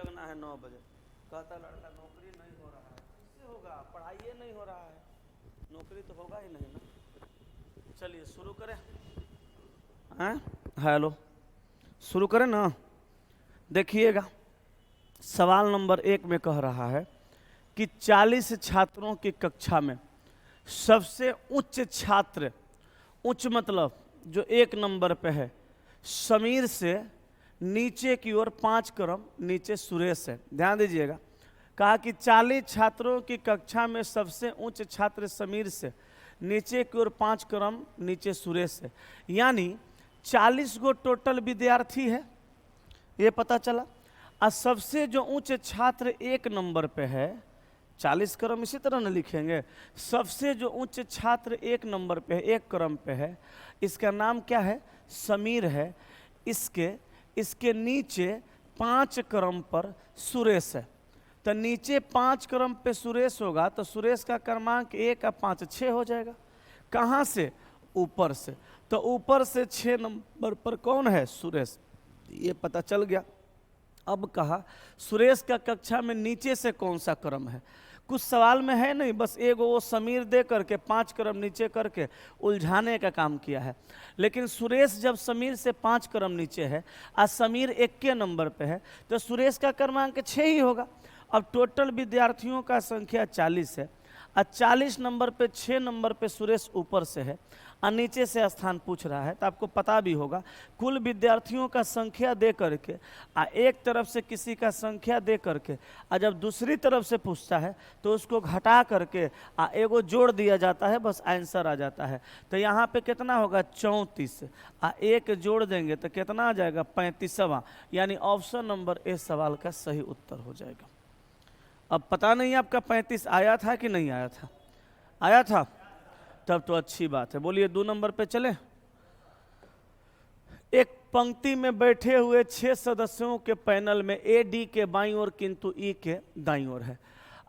लगना है 9 बजे। कहता लड़का नौकरी नहीं हो रहा है, कैसे होगा, पढ़ाई नहीं हो रहा है, नौकरी तो होगा ही नहीं ना। चलिए शुरू करें। हैं, हेलो, शुरू करें ना। देखिएगा, सवाल नंबर 1 में कह रहा है कि 40 छात्रों की कक्षा में सबसे उच्च छात्र, उच्च मतलब जो 1 नंबर पे है, समीर से नीचे की ओर 5 क्रम नीचे सुरेश है। ध्यान दीजिएगा, कहा कि 40 छात्रों की कक्षा में सबसे उच्च छात्र समीर से नीचे की ओर 5 क्रम नीचे सुरेश है। यानी 40 गो टोटल विद्यार्थी है, ये पता चला। और सबसे जो उच्च छात्र 1 नंबर पे है, 40 क्रम इसी तरह न लिखेंगे, सबसे जो उच्च छात्र 1 नंबर पे है, 1 क्रम पे है, इसका नाम क्या है, समीर है। इसके नीचे 5 क्रम पर सुरेश है। तो नीचे 5 क्रम पे सुरेश होगा तो सुरेश का क्रमांक 1 और 5 6 हो जाएगा। कहाँ से, ऊपर से। तो ऊपर से 6 नंबर पर कौन है, सुरेश, ये पता चल गया। अब कहा सुरेश का कक्षा में नीचे से कौन सा क्रम है, कुछ सवाल में है नहीं, बस एगो वो समीर दे करके 5 क्रम नीचे करके उलझाने का काम किया है। लेकिन सुरेश जब समीर से 5 क्रम नीचे है और समीर 1 के नंबर पे है तो सुरेश का क्रमांक 6 ही होगा। अब टोटल विद्यार्थियों का संख्या 40 है और 40 नंबर पे 6 नंबर पे सुरेश ऊपर से है और नीचे से स्थान पूछ रहा है, तो आपको पता भी होगा कुल विद्यार्थियों का संख्या दे करके एक तरफ से किसी का संख्या दे करके और जब दूसरी तरफ से पूछता है तो उसको घटा करके एगो जोड़ दिया जाता है, बस आंसर आ जाता है। तो यहाँ पे कितना होगा, 34 एक जोड़ देंगे तो कितना आ जाएगा, 35वां। यानी ऑप्शन नंबर ए सवाल का सही उत्तर हो जाएगा। अब पता नहीं आपका 35 आया था कि नहीं आया था, आया था, तब तो अच्छी बात है। बोलिए 2 नंबर पे चले। एक पंक्ति में बैठे हुए 6 सदस्यों के पैनल में ए डी के बाईं ओर किंतु ई के दाईं ओर है।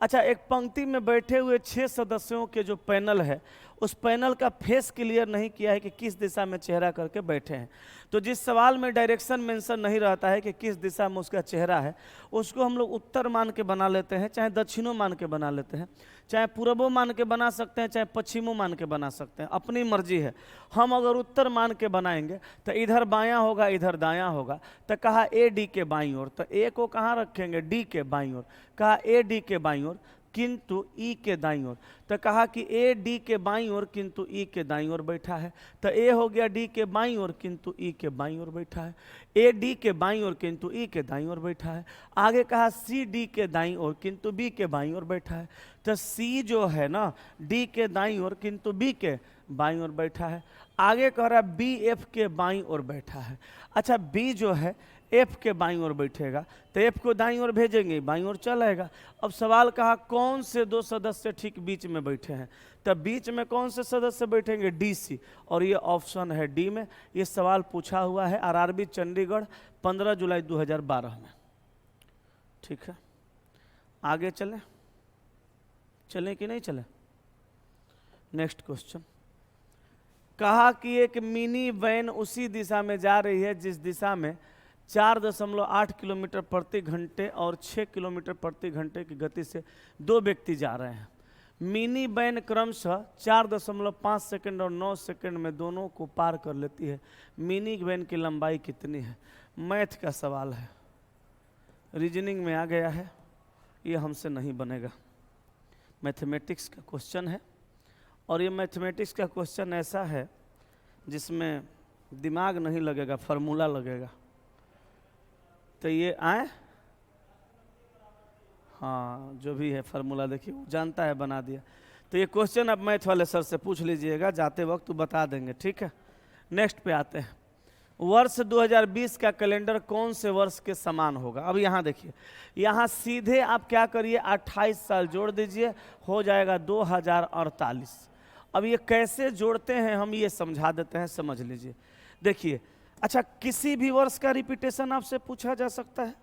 अच्छा, एक पंक्ति में बैठे हुए 6 सदस्यों के जो पैनल है, उस पैनल का फेस क्लियर नहीं किया है कि किस दिशा में चेहरा करके बैठे हैं। तो जिस सवाल में डायरेक्शन मेंशन नहीं रहता है कि किस दिशा में उसका चेहरा है, उसको हम लोग उत्तर मान के बना लेते हैं, चाहे दक्षिणों मान के बना लेते हैं, चाहे पूर्वों मान के बना सकते हैं, चाहे पश्चिमों मान के बना सकते हैं, अपनी मर्जी है। हम अगर उत्तर मान के बनाएंगे तो इधर बायां होगा, इधर दायां होगा। तो कहा ए डी के बाईं ओर, तो ए को कहाँ रखेंगे, डी के बाईं ओर। कहा ए डी के बाईं ओर किंतु ई के दाईं ओर, तो कहा कि ए डी के बाईं ओर किंतु ई के दाईं ओर बैठा है। तो ए हो गया डी के बाईं ओर किंतु ई के बाईं ओर बैठा है, ए डी के बाईं ओर किंतु ई के दाईं ओर बैठा है। आगे कहा सी डी के दाईं ओर किंतु बी के बाईं ओर बैठा है। तो सी जो है ना, डी के दाईं ओर किंतु बी के बाईं ओर बैठा है। आगे कह रहा है बी एफ के बाईं ओर बैठा है। अच्छा, बी जो है एफ के बाईं ओर बैठेगा तो एफ को दाईं ओर भेजेंगे, बाईं ओर चल आएगा। अब सवाल कहा कौन से 2 सदस्य ठीक बीच में बैठे हैं, तब बीच में कौन से सदस्य बैठेंगे, डी सी, और ये ऑप्शन है डी में। ये सवाल पूछा हुआ है आरआरबी चंडीगढ़ 15 जुलाई 2012 में। ठीक है, आगे चलें, चलें कि नहीं चलें। नेक्स्ट क्वेश्चन, कहा कि एक मिनी वैन उसी दिशा में जा रही है जिस दिशा में 4.8 किलोमीटर प्रति घंटे और 6 किलोमीटर प्रति घंटे की गति से 2 व्यक्ति जा रहे हैं। मिनी वैन क्रमशः 4.5 सेकंड और 9 सेकंड में दोनों को पार कर लेती है। मिनी वैन की लंबाई कितनी है। मैथ का सवाल है, रीजनिंग में आ गया है, ये हमसे नहीं बनेगा। मैथमेटिक्स का क्वेश्चन है और ये मैथमेटिक्स का क्वेश्चन ऐसा है जिसमें दिमाग नहीं लगेगा, फार्मूला लगेगा। तो ये आए, हाँ जो भी है फार्मूला देखिए वो जानता है, बना दिया। तो ये क्वेश्चन अब मैथ वाले सर से पूछ लीजिएगा, जाते वक्त बता देंगे। ठीक है, नेक्स्ट पे आते हैं। वर्ष 2020 का कैलेंडर कौन से वर्ष के समान होगा। अब यहाँ देखिए, यहाँ सीधे आप क्या करिए, 28 साल जोड़ दीजिए, हो जाएगा 2048। अब ये कैसे जोड़ते हैं हम ये समझा देते हैं, समझ लीजिए। देखिए, अच्छा, किसी भी वर्ष का रिपीटेशन आपसे पूछा जा सकता है,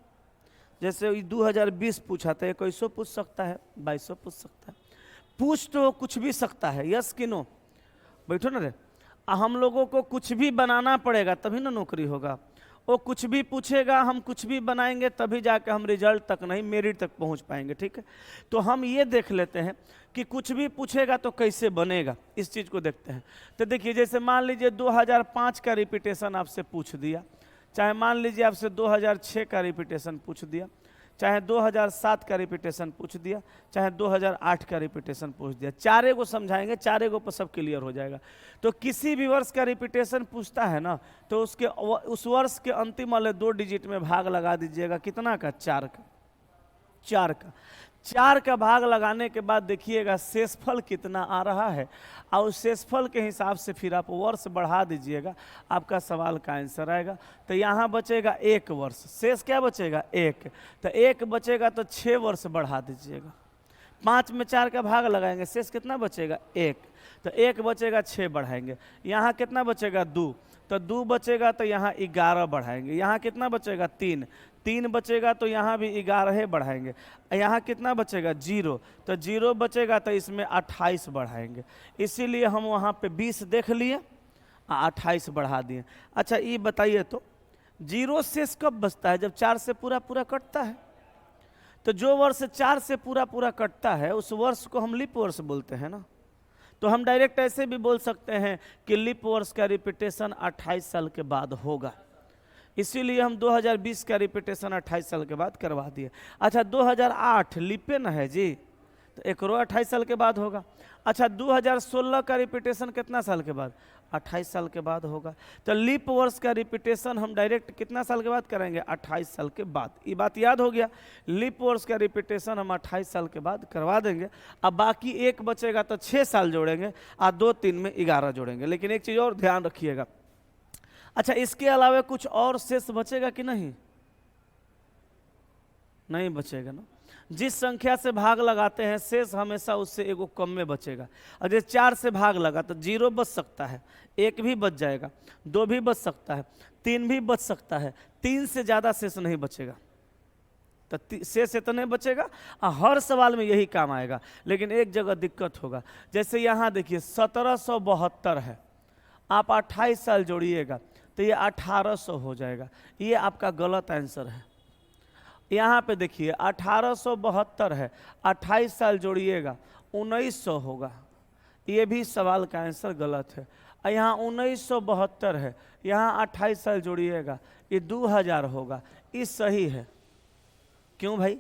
जैसे 2020 पूछा था, 2100 पूछ सकता है, 2200 पूछ सकता है, पूछ तो कुछ भी सकता है। यस कि नो, बैठो ना रे। हम लोगों को कुछ भी बनाना पड़ेगा तभी ना नौकरी होगा। वो कुछ भी पूछेगा, हम कुछ भी बनाएंगे, तभी जाके हम रिजल्ट तक नहीं, मेरिट तक पहुंच पाएंगे। ठीक है, तो हम ये देख लेते हैं कि कुछ भी पूछेगा तो कैसे बनेगा, इस चीज़ को देखते हैं। तो देखिए, जैसे मान लीजिए 2005 का रिपीटेशन आपसे पूछ दिया, चाहे मान लीजिए आपसे 2006 का रिपीटेशन पूछ दिया, चाहे 2007 का रिपीटेशन पूछ दिया, चाहे 2008 का रिपीटेशन पूछ दिया, चारे को समझाएंगे, चारे को सब क्लियर हो जाएगा। तो किसी भी वर्ष का रिपीटेशन पूछता है ना, तो उसके उस वर्ष के अंतिम वाले 2 डिजिट में भाग लगा दीजिएगा, कितना का? 4 का। 4 का भाग लगाने के बाद देखिएगा शेषफल कितना आ रहा है, और उस शेषफल के हिसाब से फिर आप वर्ष बढ़ा दीजिएगा, आपका सवाल का आंसर आएगा। तो यहाँ बचेगा 1 वर्ष, शेष क्या बचेगा? 1। तो 1 बचेगा तो 6 वर्ष बढ़ा दीजिएगा। 5 में 4 का भाग लगाएंगे, शेष कितना बचेगा? 1। तो 1 बचेगा, 6 बढ़ाएंगे, यहाँ कितना बचेगा? 2। तो 2 बचेगा तो यहाँ 11 बढ़ाएंगे, यहाँ कितना बचेगा? 3 बचेगा तो यहाँ भी 11 बढ़ाएंगे, यहाँ कितना बचेगा? 0। तो 0 बचेगा तो इसमें 28 बढ़ाएंगे, इसीलिए हम वहाँ पे 20 देख लिए, 28 बढ़ा दिए। अच्छा ये बताइए तो 0 शेष कब बचता है? जब 4 से पूरा पूरा कटता है। तो जो वर्ष 4 से पूरा पूरा कटता है उस वर्ष को हम लीप वर्ष बोलते हैं ना। तो हम डायरेक्ट ऐसे भी बोल सकते हैं कि लीप वर्ष का रिपीटेशन 28 साल के बाद होगा, इसीलिए हम 2020 का रिपीटेशन 28 साल के बाद करवा दिए। अच्छा 2008 लीपे न है जी, तो एक 28 साल के बाद होगा। अच्छा 2016 का रिपीटेशन कितना साल के बाद? 28 साल के बाद होगा। तो लीप वर्ष का रिपीटेशन हम डायरेक्ट कितना साल के बाद करेंगे? 28 साल के बाद। ये बात याद हो गया, लीप वर्ष का रिपीटेशन हम 28 साल के बाद करवा देंगे। अब बाकी 1 बचेगा तो 6 साल जोड़ेंगे, और 2 3 में 11 जोड़ेंगे। लेकिन एक चीज़ और ध्यान रखिएगा, अच्छा इसके अलावा कुछ और शेष बचेगा कि नहीं? नहीं बचेगा ना। जिस संख्या से भाग लगाते हैं शेष हमेशा उससे एगो कम में बचेगा। और जैसे 4 से भाग लगा तो 0 बच सकता है, 1 भी बच जाएगा, 2 भी बच सकता है, 3 भी बच सकता है, 3 से ज़्यादा शेष नहीं बचेगा। तो शेष इतने बचेगा, हर सवाल में यही काम आएगा। लेकिन एक जगह दिक्कत होगा, जैसे यहाँ देखिए 1772 है, आप 28 साल जोड़िएगा तो ये 1800 हो जाएगा, ये आपका गलत आंसर है। यहाँ पे देखिए 1872 है, 28 साल जोड़िएगा 1900 होगा, ये भी सवाल का आंसर गलत है। यहाँ 1972 है, यहाँ 28 साल जोड़िएगा ये 2000 होगा, ये सही है। क्यों भाई?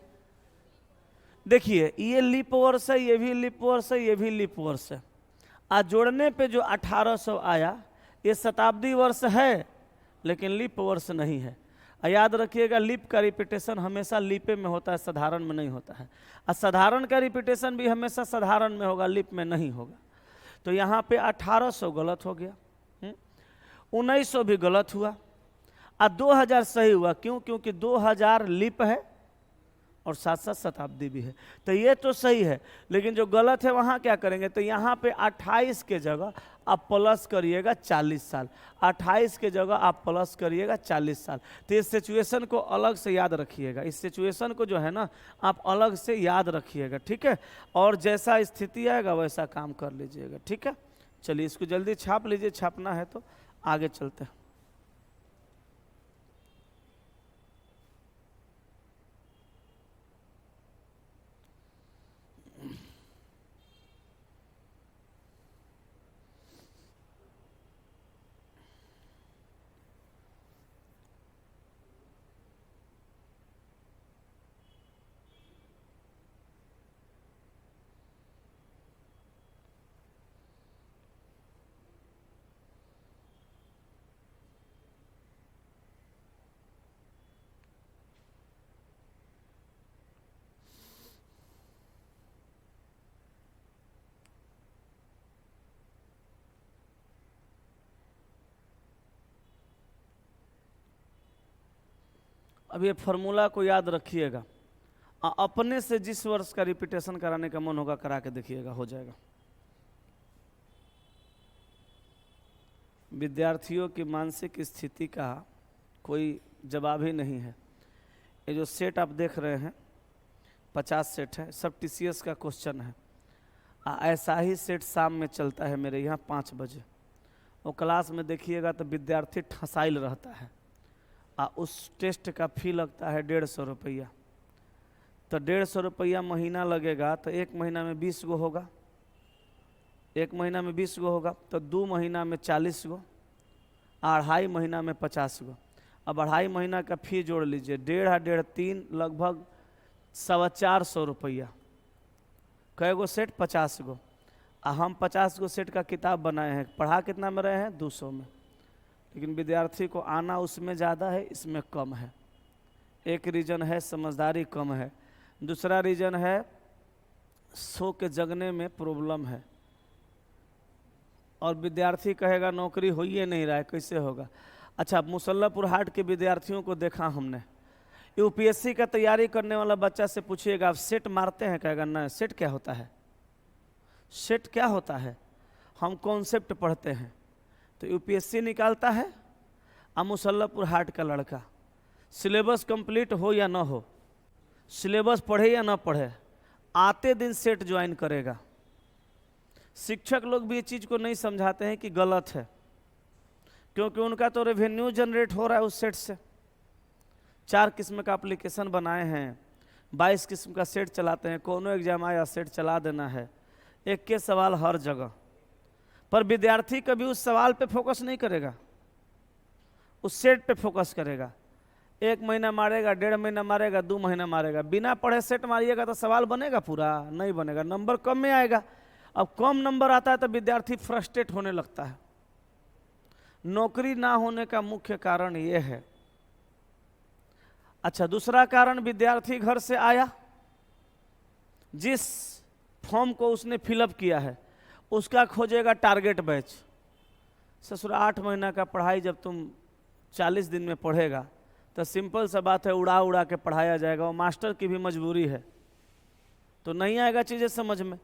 देखिए ये लीप वर्ष है, ये भी लीप वर्ष है, ये भी लीप वर्ष है, आज जोड़ने पे जो 1800 आया ये शताब्दी वर्ष है, लेकिन लीप वर्ष नहीं है। याद रखिएगा लीप का रिपीटेशन हमेशा लीपे में होता है, साधारण में नहीं होता है। और साधारण का रिपीटेशन भी हमेशा साधारण में होगा, लीप में नहीं होगा। तो यहाँ पे 1800 गलत हो गया, 1900 भी गलत हुआ, और 2000 सही हुआ। क्यों? क्योंकि 2000 लीप है और साथ साथ शताब्दी भी है, तो ये तो सही है। लेकिन जो गलत है वहाँ क्या करेंगे? तो यहाँ पे 28 के जगह आप प्लस करिएगा 40 साल, 28 के जगह आप प्लस करिएगा 40 साल। तो इस सिचुएशन को अलग से याद रखिएगा, इस सिचुएशन को जो है ना आप अलग से याद रखिएगा, ठीक है। और जैसा स्थिति आएगा वैसा काम कर लीजिएगा, ठीक है। चलिए इसको जल्दी छाप लीजिए, छापना है तो आगे चलते हैं। अब ये फॉर्मूला को याद रखिएगा, अपने से जिस वर्ष का रिपीटेशन कराने का मन होगा करा के देखिएगा, हो जाएगा। विद्यार्थियों की मानसिक स्थिति का कोई जवाब ही नहीं है। ये जो सेट आप देख रहे हैं 50 सेट है, सब TCS का क्वेश्चन है। ऐसा ही सेट शाम में चलता है मेरे यहाँ 5 बजे। वो क्लास में देखिएगा तो विद्यार्थी ठसाइल रहता है, उस टेस्ट का फी लगता है 150 रुपया। तो 150 रुपया महीना लगेगा, तो 1 महीना में 20 गो होगा, 1 महीना में 20 गो होगा, तो 2 महीना में 40 गो, 2.5 महीना में 50 गो। अब 2.5 महीना का फी जोड़ लीजिए, 1.5 3 लगभग 425 रुपया। कै गो सेट? 50 गो। हम 50 गो सेट का किताब बनाए हैं, पढ़ा कितना में रहे हैं? 200 में। लेकिन विद्यार्थी को आना उसमें ज़्यादा है, इसमें कम है। एक रीज़न है समझदारी कम है, दूसरा रीज़न है सो के जगने में प्रॉब्लम है। और विद्यार्थी कहेगा नौकरी हो ही नहीं रहा है, कैसे होगा? अच्छा, मुसल्लापुर हाट के विद्यार्थियों को देखा हमने, यूपीएससी का तैयारी करने वाला बच्चा से पूछिएगा आप सेट मारते हैं? कहेगा ना। सेट क्या होता है? सेट क्या होता है? हम कॉन्सेप्ट पढ़ते हैं। तो यूपीएससी निकालता है, अब मुसल्लापुर हाट का लड़का सिलेबस कंप्लीट हो या ना हो, सिलेबस पढ़े या ना पढ़े, आते दिन सेट ज्वाइन करेगा। शिक्षक लोग भी ये चीज़ को नहीं समझाते हैं कि गलत है, क्योंकि उनका तो रेवेन्यू जनरेट हो रहा है उस सेट से। 4 किस्म का एप्लीकेशन बनाए हैं, 22 किस्म का सेट चलाते हैं, कोनो एग्जाम आया सेट चला देना है, एक के सवाल हर जगह। पर विद्यार्थी कभी उस सवाल पे फोकस नहीं करेगा, उस सेट पे फोकस करेगा। 1 महीना मारेगा, 1.5 महीना मारेगा, 2 महीना मारेगा, बिना पढ़े सेट मारिएगा तो सवाल बनेगा? पूरा नहीं बनेगा, नंबर कम में आएगा। अब कम नंबर आता है तो विद्यार्थी फ्रस्ट्रेट होने लगता है। नौकरी ना होने का मुख्य कारण ये है। अच्छा, दूसरा कारण, विद्यार्थी घर से आया, जिस फॉर्म को उसने फिलअप किया है उसका खोजेगा टारगेट बैच। ससुर 8 महीना का पढ़ाई जब तुम 40 दिन में पढ़ेगा तो सिंपल सा बात है, उड़ा उड़ा के पढ़ाया जाएगा। वो मास्टर की भी मजबूरी है, तो नहीं आएगा चीज़ें समझ में।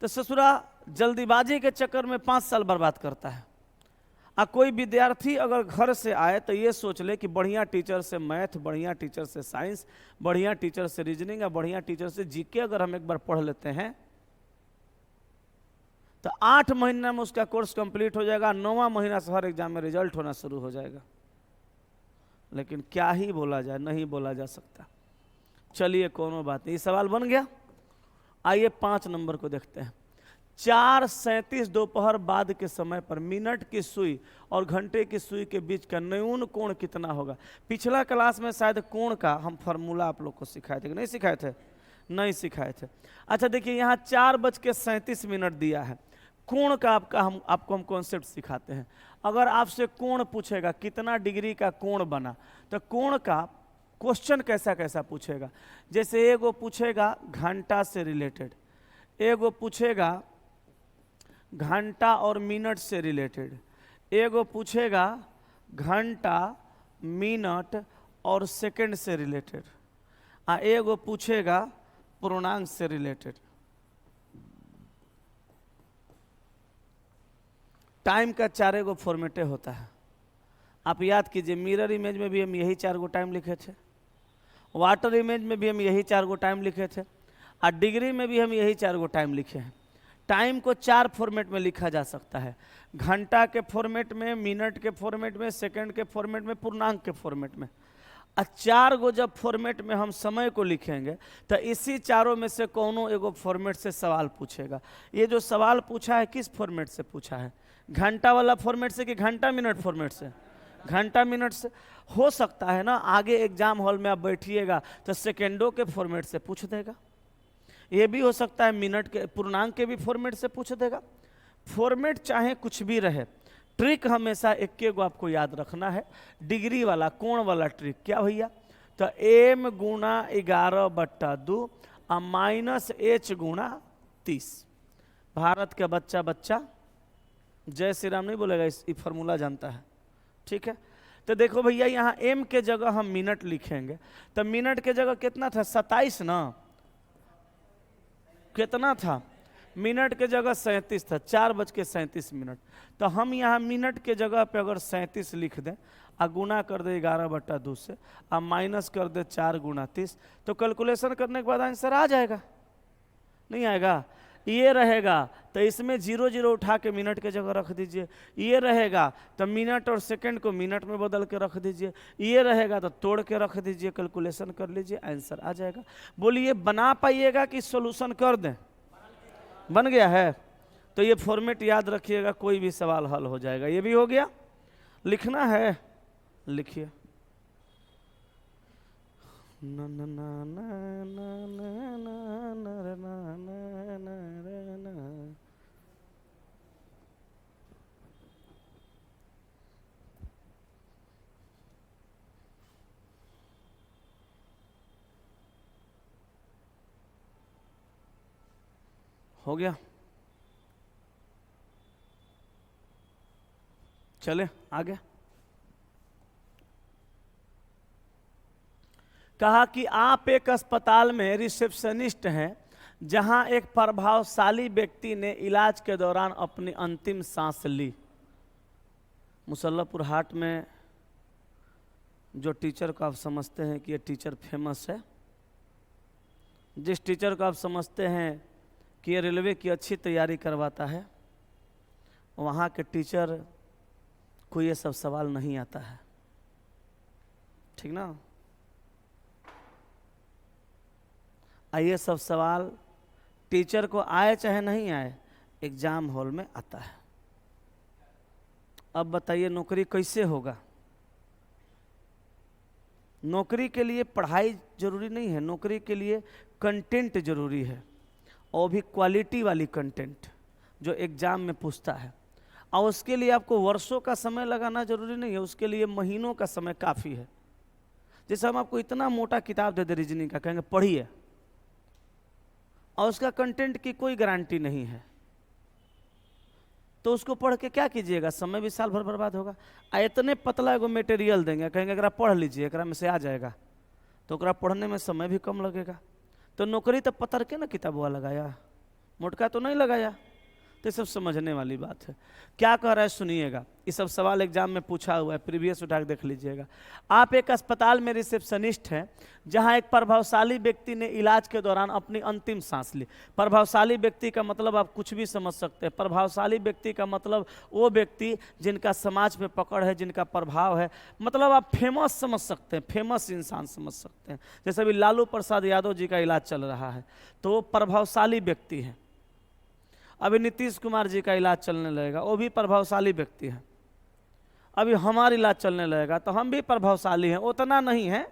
तो ससुरा जल्दीबाजी के चक्कर में 5 साल बर्बाद करता है। कोई विद्यार्थी अगर घर से आए तो ये सोच ले कि बढ़िया टीचर से मैथ, बढ़िया टीचर से साइंस, बढ़िया टीचर से रीजनिंग या बढ़िया टीचर से जीके अगर हम एक बार पढ़ लेते हैं तो 8 महीने में उसका कोर्स कंप्लीट हो जाएगा। 9वां महीना से हर एग्जाम में रिजल्ट होना शुरू हो जाएगा। लेकिन क्या ही बोला जाए, नहीं बोला जा सकता। चलिए कोनो बात नहीं, सवाल बन गया। आइए 5 नंबर को देखते हैं। 4:37 दोपहर बाद के समय पर मिनट की सुई और घंटे की सुई के बीच का न्यून कोण कितना होगा? पिछला क्लास में शायद कोण का हम फार्मूला आप लोग को सिखाए थे कि नहीं सिखाए थे? नहीं सिखाए थे। अच्छा देखिए, यहाँ 4:37 दिया है। कोण का आपको हम कॉन्सेप्ट सिखाते हैं। अगर आपसे कोण पूछेगा कितना डिग्री का कोण बना, तो कोण का क्वेश्चन कैसा कैसा पूछेगा। जैसे एगो पूछेगा घंटा से रिलेटेड, एगो पूछेगा घंटा और मिनट से रिलेटेड, एगो पूछेगा घंटा, मिनट और सेकंड से रिलेटेड, एगो पूछेगा पूर्णांक से रिलेटेड। टाइम का 4 गो फॉर्मेटे होता है। आप याद कीजिए, मिरर इमेज में भी हम यही 4 गो टाइम लिखे थे, वाटर इमेज में भी हम यही 4 गो टाइम लिखे थे, और डिग्री में भी हम यही 4 गो टाइम लिखे हैं। टाइम को 4 फॉर्मेट में लिखा जा सकता है, घंटा के फॉर्मेट में, मिनट के फॉर्मेट में, सेकंड के फॉर्मेट में, पूर्णांक के फॉर्मेट में। 4 गो जब फॉर्मेट में हम समय को लिखेंगे तो इसी चारों में से कोनो एगो फॉर्मेट से सवाल पूछेगा। ये जो सवाल पूछा है किस फॉर्मेट से पूछा है? घंटा वाला फॉर्मेट से कि घंटा मिनट फॉर्मेट से? घंटा मिनट से। हो सकता है ना आगे एग्जाम हॉल में आप बैठिएगा तो सेकेंडों के फॉर्मेट से पूछ देगा। ये भी हो सकता है मिनट के, पूर्णांक के भी फॉर्मेट से पूछ देगा। फॉर्मेट चाहे कुछ भी रहे, ट्रिक हमेशा एक गो आपको याद रखना है, डिग्री वाला, कोण वाला ट्रिक। क्या भैया? तो m गुणा 11/2 और -h गुणा 30। भारत का बच्चा जय श्री राम नहीं बोलेगा, इस फॉर्मूला जानता है, ठीक है। तो देखो भैया, यहाँ m के जगह हम मिनट लिखेंगे, तो मिनट के जगह कितना था? 27 ना? कितना था? मिनट के जगह 37 था, 4:37। तो हम यहाँ मिनट के जगह पे अगर 37 लिख दें और गुना कर दे 11/2 से और माइनस कर दे 4 गुणा 30, तो कैलकुलेशन करने के बाद आंसर आ जाएगा, नहीं आएगा? ये रहेगा तो इसमें 0 0 उठा के मिनट के जगह रख दीजिए, ये रहेगा तो मिनट और सेकंड को मिनट में बदल के रख दीजिए, ये रहेगा तो तोड़ के रख दीजिए, कैलकुलेशन कर लीजिए, आंसर आ जाएगा। बोलिए बना पाइएगा कि सॉल्यूशन कर दें? बन गया है। तो ये फॉर्मेट याद रखिएगा, कोई भी सवाल हल हो जाएगा। ये भी हो गया, लिखना है लिखिए। ना ना ना ना ना ना ना ना ना ना ना। हो गया, चले आगे। कहा कि आप एक अस्पताल में रिसेप्शनिस्ट हैं जहां एक प्रभावशाली व्यक्ति ने इलाज के दौरान अपनी अंतिम सांस ली। मुसल्लापुर हाट में जो टीचर को आप समझते हैं कि ये टीचर फेमस है, जिस टीचर को आप समझते हैं कि ये रेलवे की अच्छी तैयारी करवाता है, वहाँ के टीचर को ये सब सवाल नहीं आता है, ठीक ना। ये सब सवाल टीचर को आए चाहे नहीं आए एग्जाम हॉल में आता है। अब बताइए नौकरी कैसे होगा? नौकरी के लिए पढ़ाई जरूरी नहीं है, नौकरी के लिए कंटेंट जरूरी है, और भी क्वालिटी वाली कंटेंट जो एग्जाम में पूछता है। और उसके लिए आपको वर्षों का समय लगाना जरूरी नहीं है, उसके लिए महीनों का समय काफ़ी है। जैसे हम आपको इतना मोटा किताब दे दे रीजनिंग का, कहेंगे पढ़िए, और उसका कंटेंट की कोई गारंटी नहीं है, तो उसको पढ़ के क्या कीजिएगा? समय भी साल भर बर्बाद होगा। इतने पतला एगो मटेरियल देंगे, कहेंगे अगर आप पढ़ लीजिए एकरा में से आ जाएगा, तो ओकरा पढ़ने में समय भी कम लगेगा। तो नौकरी तो पतर के ना किताबवा लगाया, मोटका तो नहीं लगाया। तो ये सब समझने वाली बात है। क्या कह रहा है सुनिएगा, ये सब सवाल एग्जाम में पूछा हुआ है, प्रीवियस उठा के देख लीजिएगा। आप एक अस्पताल में रिसेप्शनिस्ट हैं जहां एक प्रभावशाली व्यक्ति ने इलाज के दौरान अपनी अंतिम सांस ली। प्रभावशाली व्यक्ति का मतलब आप कुछ भी समझ सकते हैं। प्रभावशाली व्यक्ति का मतलब वो व्यक्ति जिनका समाज में पकड़ है, जिनका प्रभाव है, मतलब आप फेमस समझ सकते हैं, फेमस इंसान समझ सकते हैं। जैसे अभी लालू प्रसाद यादव जी का इलाज चल रहा है, तो वो प्रभावशाली व्यक्ति है। अभी नीतीश कुमार जी का इलाज चलने लगेगा, वो भी प्रभावशाली व्यक्ति है। अभी हमारा इलाज चलने लगेगा तो हम भी प्रभावशाली हैं, उतना नहीं है,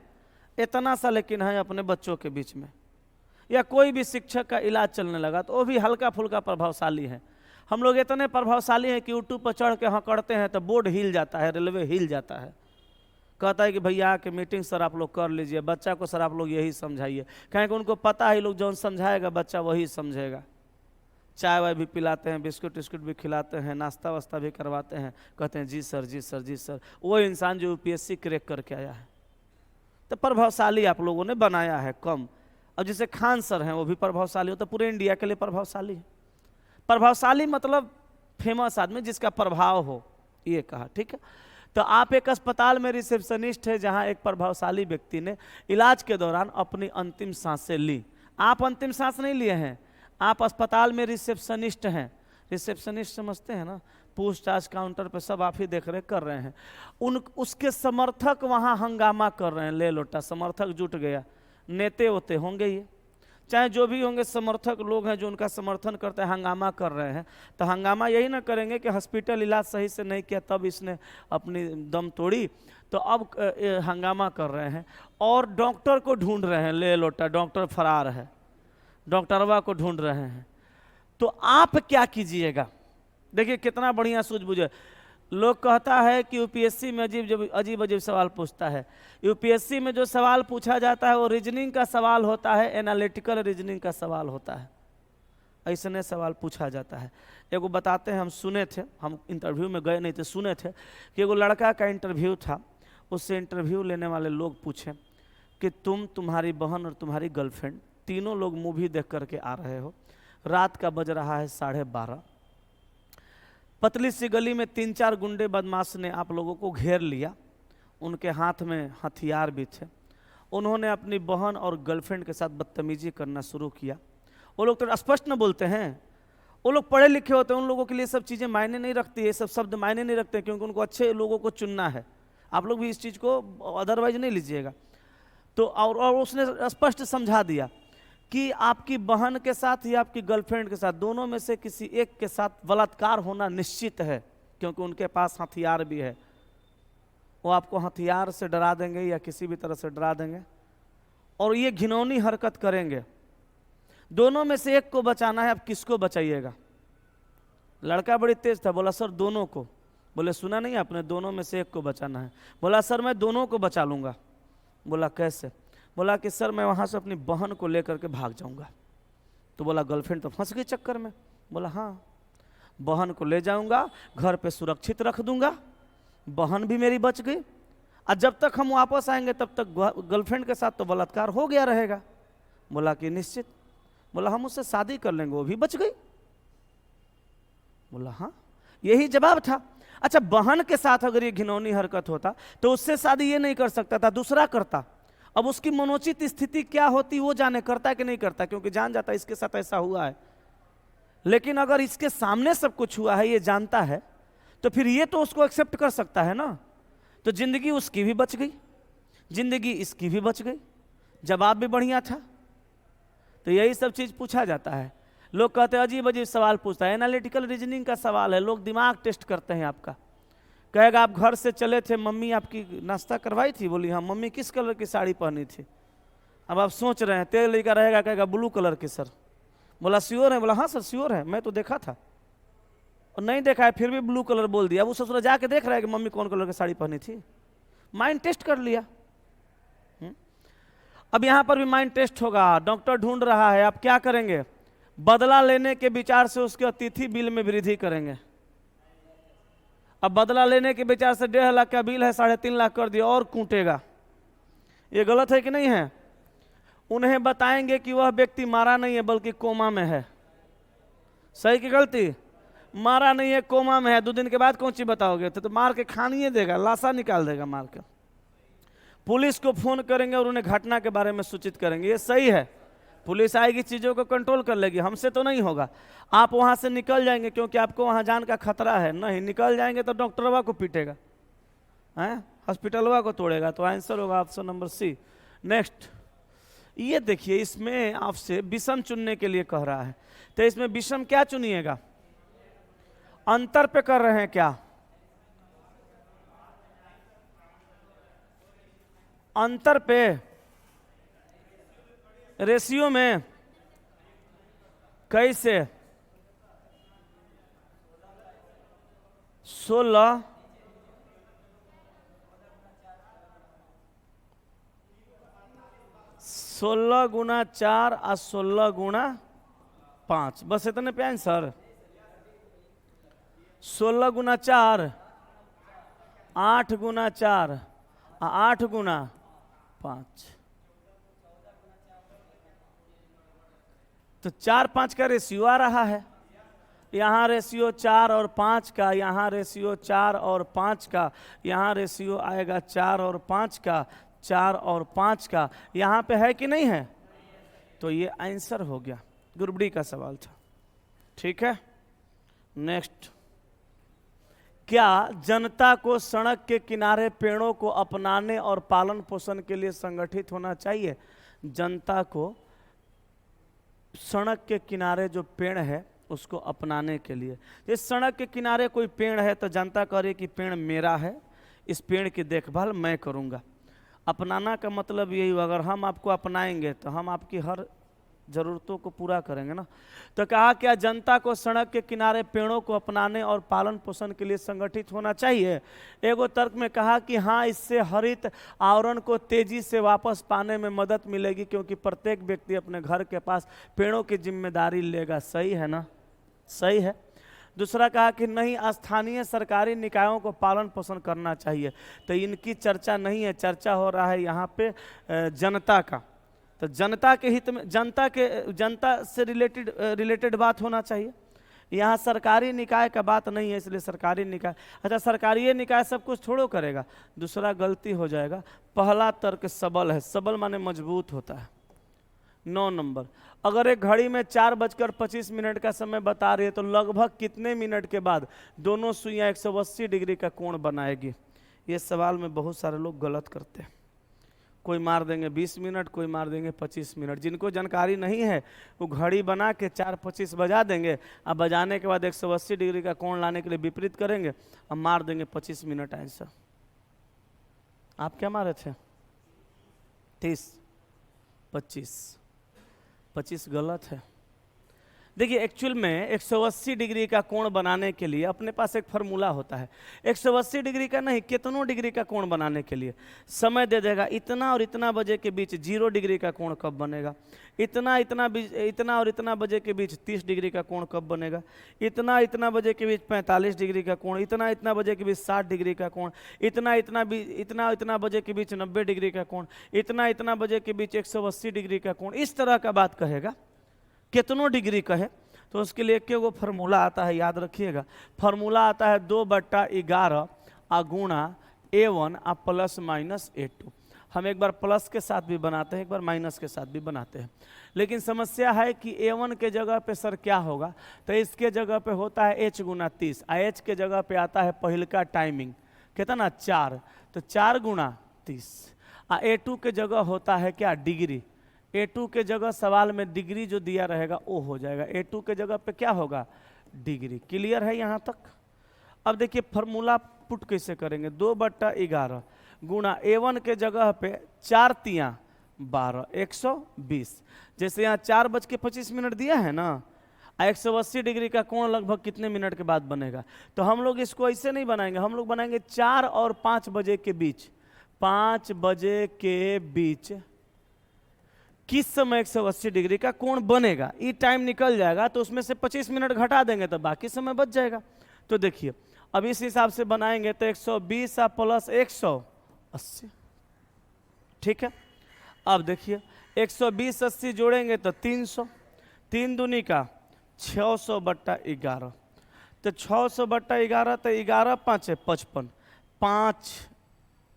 इतना सा लेकिन है अपने बच्चों के बीच में। या कोई भी शिक्षक का इलाज चलने लगा तो वो भी हल्का फुल्का प्रभावशाली है। हम लोग इतने प्रभावशाली हैं कि यूट्यूब पर चढ़ के हाँ करते हैं तो बोर्ड हिल जाता है, रेलवे हिल जाता है। कहता है कि भैया के मीटिंग सर आप लोग कर लीजिए, बच्चा को सर आप लोग यही समझाइए, कहें कि उनको पता है लोग जो समझाएगा बच्चा वही समझेगा। चाय वाय भी पिलाते हैं, बिस्कुट विस्कुट भी खिलाते हैं, नाश्ता वास्ता भी करवाते हैं, कहते हैं जी सर जी सर जी सर। वो इंसान जो यूपीएससी क्रैक करके आया है, तो प्रभावशाली आप लोगों ने बनाया है कम। अब जैसे खान सर हैं वो भी प्रभावशाली हो, तो पूरे इंडिया के लिए प्रभावशाली है। प्रभावशाली मतलब फेमस आदमी जिसका प्रभाव हो, ये कहा, ठीक है। तो आप एक अस्पताल में रिसेप्शनिस्ट है जहां एक प्रभावशाली व्यक्ति ने इलाज के दौरान अपनी अंतिम सांसें ली। आप अंतिम सांस नहीं लिए हैं, आप अस्पताल में रिसेप्शनिस्ट हैं। रिसेप्शनिस्ट समझते हैं ना, पूछताछ काउंटर पे सब आप ही देख रहे कर रहे हैं। उसके समर्थक वहाँ हंगामा कर रहे हैं, ले लोटा समर्थक जुट गया, नेते होते होंगे ये, चाहे जो भी होंगे समर्थक लोग हैं जो उनका समर्थन करते हैं, हंगामा कर रहे हैं। तो हंगामा यही ना करेंगे कि हॉस्पिटल इलाज सही से नहीं किया तब इसने अपनी दम तोड़ी, तो अब हंगामा कर रहे हैं और डॉक्टर को ढूंढ रहे हैं, ले लोटा डॉक्टर फरार है, डॉक्टरवा को ढूंढ रहे हैं। तो आप क्या कीजिएगा? देखिए कितना बढ़िया सूझबूझ है। लोग कहता है कि यूपीएससी में अजीब अजीब सवाल पूछता है। यूपीएससी में जो सवाल पूछा जाता है वो रीजनिंग का सवाल होता है, एनालिटिकल रीजनिंग का सवाल होता है, ऐसने सवाल पूछा जाता है। एगो बताते हैं, हम सुने थे, हम इंटरव्यू में गए नहीं थे, सुने थे कि एगो लड़का का इंटरव्यू था। उससे इंटरव्यू लेने वाले लोग पूछे कि तुम्हारी बहन और तुम्हारी गर्लफ्रेंड तीनों लोग मूवी देख करके आ रहे हो, रात का बज रहा है 12:30, पतली सी गली में 3-4 गुंडे बदमाश ने आप लोगों को घेर लिया, उनके हाथ में हथियार भी थे। उन्होंने अपनी बहन और गर्लफ्रेंड के साथ बदतमीजी करना शुरू किया। वो लोग तो स्पष्ट न बोलते हैं, वो लोग पढ़े लिखे होते हैं, उन लोगों के लिए सब चीज़ें मायने नहीं रखती, ये सब शब्द मायने नहीं रखते, क्योंकि उनको अच्छे लोगों को चुनना है। आप लोग भी इस चीज़ को अदरवाइज नहीं लीजिएगा। तो और उसने स्पष्ट समझा दिया कि आपकी बहन के साथ या आपकी गर्लफ्रेंड के साथ, दोनों में से किसी एक के साथ बलात्कार होना निश्चित है, क्योंकि उनके पास हथियार भी है। वो आपको हथियार से डरा देंगे या किसी भी तरह से डरा देंगे, और ये घिनौनी हरकत करेंगे। दोनों में से एक को बचाना है, आप किसको बचाइएगा? लड़का बड़ी तेज था, बोला सर दोनों को। बोले सुना नहीं आपने, दोनों में से एक को बचाना है। बोला सर मैं दोनों को बचा लूंगा। बोला कैसे? बोला कि सर मैं वहां से अपनी बहन को लेकर के भाग जाऊंगा। तो बोला गर्लफ्रेंड तो फंस गई चक्कर में। बोला हाँ, बहन को ले जाऊंगा, घर पे सुरक्षित रख दूंगा, बहन भी मेरी बच गई, और जब तक हम वापस आएंगे तब तक गर्लफ्रेंड के साथ तो बलात्कार हो गया रहेगा। बोला कि निश्चित। बोला हम उससे शादी कर लेंगे, वो भी बच गई। बोला हाँ, यही जवाब था। अच्छा, बहन के साथ अगर ये घिनौनी हरकत होता तो उससे शादी ये नहीं कर सकता था, दूसरा करता। अब उसकी मनोचित स्थिति क्या होती वो जाने, करता कि नहीं करता, क्योंकि जान जाता इसके साथ ऐसा हुआ है। लेकिन अगर इसके सामने सब कुछ हुआ है, ये जानता है, तो फिर ये तो उसको एक्सेप्ट कर सकता है ना। तो जिंदगी उसकी भी बच गई, जिंदगी इसकी भी बच गई, जवाब भी बढ़िया था। तो यही सब चीज पूछा जाता है। लोग कहते हैं अजीब अजीब सवाल पूछता है, एनालिटिकल रीजनिंग का सवाल है, लोग दिमाग टेस्ट करते हैं आपका। कहेगा आप घर से चले थे, मम्मी आपकी नाश्ता करवाई थी? बोली हाँ। मम्मी किस कलर की साड़ी पहनी थी? अब आप सोच रहे हैं, तेरे लड़का रहेगा, कहेगा ब्लू कलर की सर। बोला श्योर है? बोला हाँ सर श्योर है, मैं तो देखा था। और नहीं देखा है फिर भी ब्लू कलर बोल दिया। वो ससुर जाके देख रहा है कि मम्मी कौन कलर की साड़ी पहनी थी। माइंड टेस्ट कर लिया। अब यहां पर भी माइंड टेस्ट होगा। डॉक्टर ढूंढ रहा है, आप क्या करेंगे? बदला लेने के विचार से उसके अतिथि बिल में वृद्धि करेंगे। अब बदला लेने के विचार से 1.5 लाख का बिल है, 3.5 लाख कर दिया, और कूटेगा। ये गलत है कि नहीं है? उन्हें बताएंगे कि वह व्यक्ति मारा नहीं है बल्कि कोमा में है। सही की गलती? मारा नहीं है, कोमा में है। 2 दिन के बाद कौन सी बताओगे? तो मार के खानिए देगा, लाशा निकाल देगा मार के। पुलिस को फोन करेंगे और उन्हें घटना के बारे में सूचित करेंगे। ये सही है, पुलिस आएगी, चीजों को कंट्रोल कर लेगी। हमसे तो नहीं होगा। आप वहां से निकल जाएंगे क्योंकि आपको वहां जान का खतरा है। नहीं निकल जाएंगे तो डॉक्टरवा को पीटेगा, हॉस्पिटलवा को तोड़ेगा। तो आंसर होगा ऑप्शन नंबर सी। नेक्स्ट, ये देखिए, इसमें आपसे विषम चुनने के लिए कह रहा है, तो इसमें विषम क्या चुनिएगा? अंतर पे कर रहे हैं क्या? अंतर पे, रेशियो में कैसे? 16 गुना 4 और 16 गुना 5, बस इतने पे आंसर। 16 गुना 4 8 गुना 4 8 गुना 5, तो 4 5 का रेशियो आ रहा है। यहाँ रेशियो 4 और 5 का, यहाँ रेशियो 4 और 5 का, यहाँ रेशियो आएगा 4 और 5 का, 4 और 5 का। यहाँ पे है कि नहीं है? तो ये आंसर हो गया। ग्रुप डी का सवाल था। ठीक है, नेक्स्ट। क्या जनता को सड़क के किनारे पेड़ों को अपनाने और पालन पोषण के लिए संगठित होना चाहिए? जनता को सड़क के किनारे जो पेड़ है उसको अपनाने के लिए। इस सड़क के किनारे कोई पेड़ है तो जनता कह रही कि पेड़ मेरा है, इस पेड़ की देखभाल मैं करूंगा। अपनाना का मतलब यही हुआ, अगर हम आपको अपनाएंगे तो हम आपकी हर जरूरतों को पूरा करेंगे ना। तो कहा क्या जनता को सड़क के किनारे पेड़ों को अपनाने और पालन पोषण के लिए संगठित होना चाहिए। एगो तर्क में कहा कि हाँ, इससे हरित आवरण को तेजी से वापस पाने में मदद मिलेगी, क्योंकि प्रत्येक व्यक्ति अपने घर के पास पेड़ों की जिम्मेदारी लेगा। सही है ना? सही है। दूसरा कहा कि नहीं, स्थानीय सरकारी निकायों को पालन पोषण करना चाहिए। तो इनकी चर्चा नहीं है, चर्चा हो रहा है यहाँ पे जनता का। तो जनता के हित में, जनता से रिलेटेड बात होना चाहिए। यहाँ सरकारी निकाय का बात नहीं है, इसलिए सरकारी निकाय। अच्छा, सरकारी निकाय सब कुछ थोड़ो करेगा। दूसरा गलती हो जाएगा, पहला तर्क सबल है। सबल माने मजबूत होता है। 9 नंबर। अगर एक घड़ी में 4:25 का समय बता रही है तो लगभग कितने मिनट के बाद दोनों सुइयां 180 डिग्री का कोण बनाएगी? ये सवाल में बहुत सारे लोग गलत करते हैं। कोई मार देंगे 20 मिनट, कोई मार देंगे 25 मिनट। जिनको जानकारी नहीं है वो घड़ी बना के 4:25 बजा देंगे, अब बजाने के बाद 180 डिग्री का कोण लाने के लिए विपरीत करेंगे, अब मार देंगे 25 मिनट आंसर। आप क्या मारे थे? 30, 25 गलत है। देखिए एक्चुअल में 180 डिग्री का कोण बनाने के लिए अपने पास एक फार्मूला होता है। 180 डिग्री का नहीं, कितनों डिग्री का कोण बनाने के लिए समय दे देगा। इतना और इतना बजे के बीच 0 डिग्री का कोण कब बनेगा, इतना और इतना बजे के बीच 30 डिग्री का कोण कब बनेगा, इतना बजे के बीच 45 डिग्री का कोण, इतना बजे के बीच 60 डिग्री का कोण, इतना बजे के बीच 90 डिग्री का कोण, इतना बजे के बीच 180 डिग्री का कोण। इस तरह का बात कहेगा। कितनों डिग्री कहे तो उसके लिए एक फार्मूला आता है, याद रखिएगा। फार्मूला आता है 2/11 गुणा A1 प्लस माइनस A2। हम एक बार प्लस के साथ भी बनाते हैं, एक बार माइनस के साथ भी बनाते हैं। लेकिन समस्या है कि A1 के जगह पे सर क्या होगा, तो इसके जगह पे होता है H गुना 30, H के जगह पे आता है पहल का टाइमिंग कितना 4, तो 4 गुना 30। A2 के जगह होता है क्या डिग्री, A2 के जगह सवाल में डिग्री जो दिया रहेगा वो हो जाएगा, A2 के जगह पे क्या होगा डिग्री। क्लियर है यहाँ तक? अब देखिए फार्मूला पुट कैसे करेंगे, 2/11 गुणा A1 के जगह पे 4 तियां 12, 120। जैसे यहाँ 4:25 दिया है ना, 180 डिग्री का कोण लगभग कितने मिनट के बाद बनेगा, तो हम लोग इसको ऐसे नहीं बनाएंगे, हम लोग बनाएंगे 4 और 5 बजे के बीच। 5 बजे के बीच किस समय 180 डिग्री का कोण बनेगा, ये टाइम निकल जाएगा तो उसमें से 25 मिनट घटा देंगे तो बाकी समय बच जाएगा। तो देखिए अब इस हिसाब से बनाएंगे तो 120 प्लस 180, ठीक है। अब देखिए 120 80 जोड़ेंगे तो 300, 3 दूनी का 600/11, तो 600/11 तो 11 5 55, 5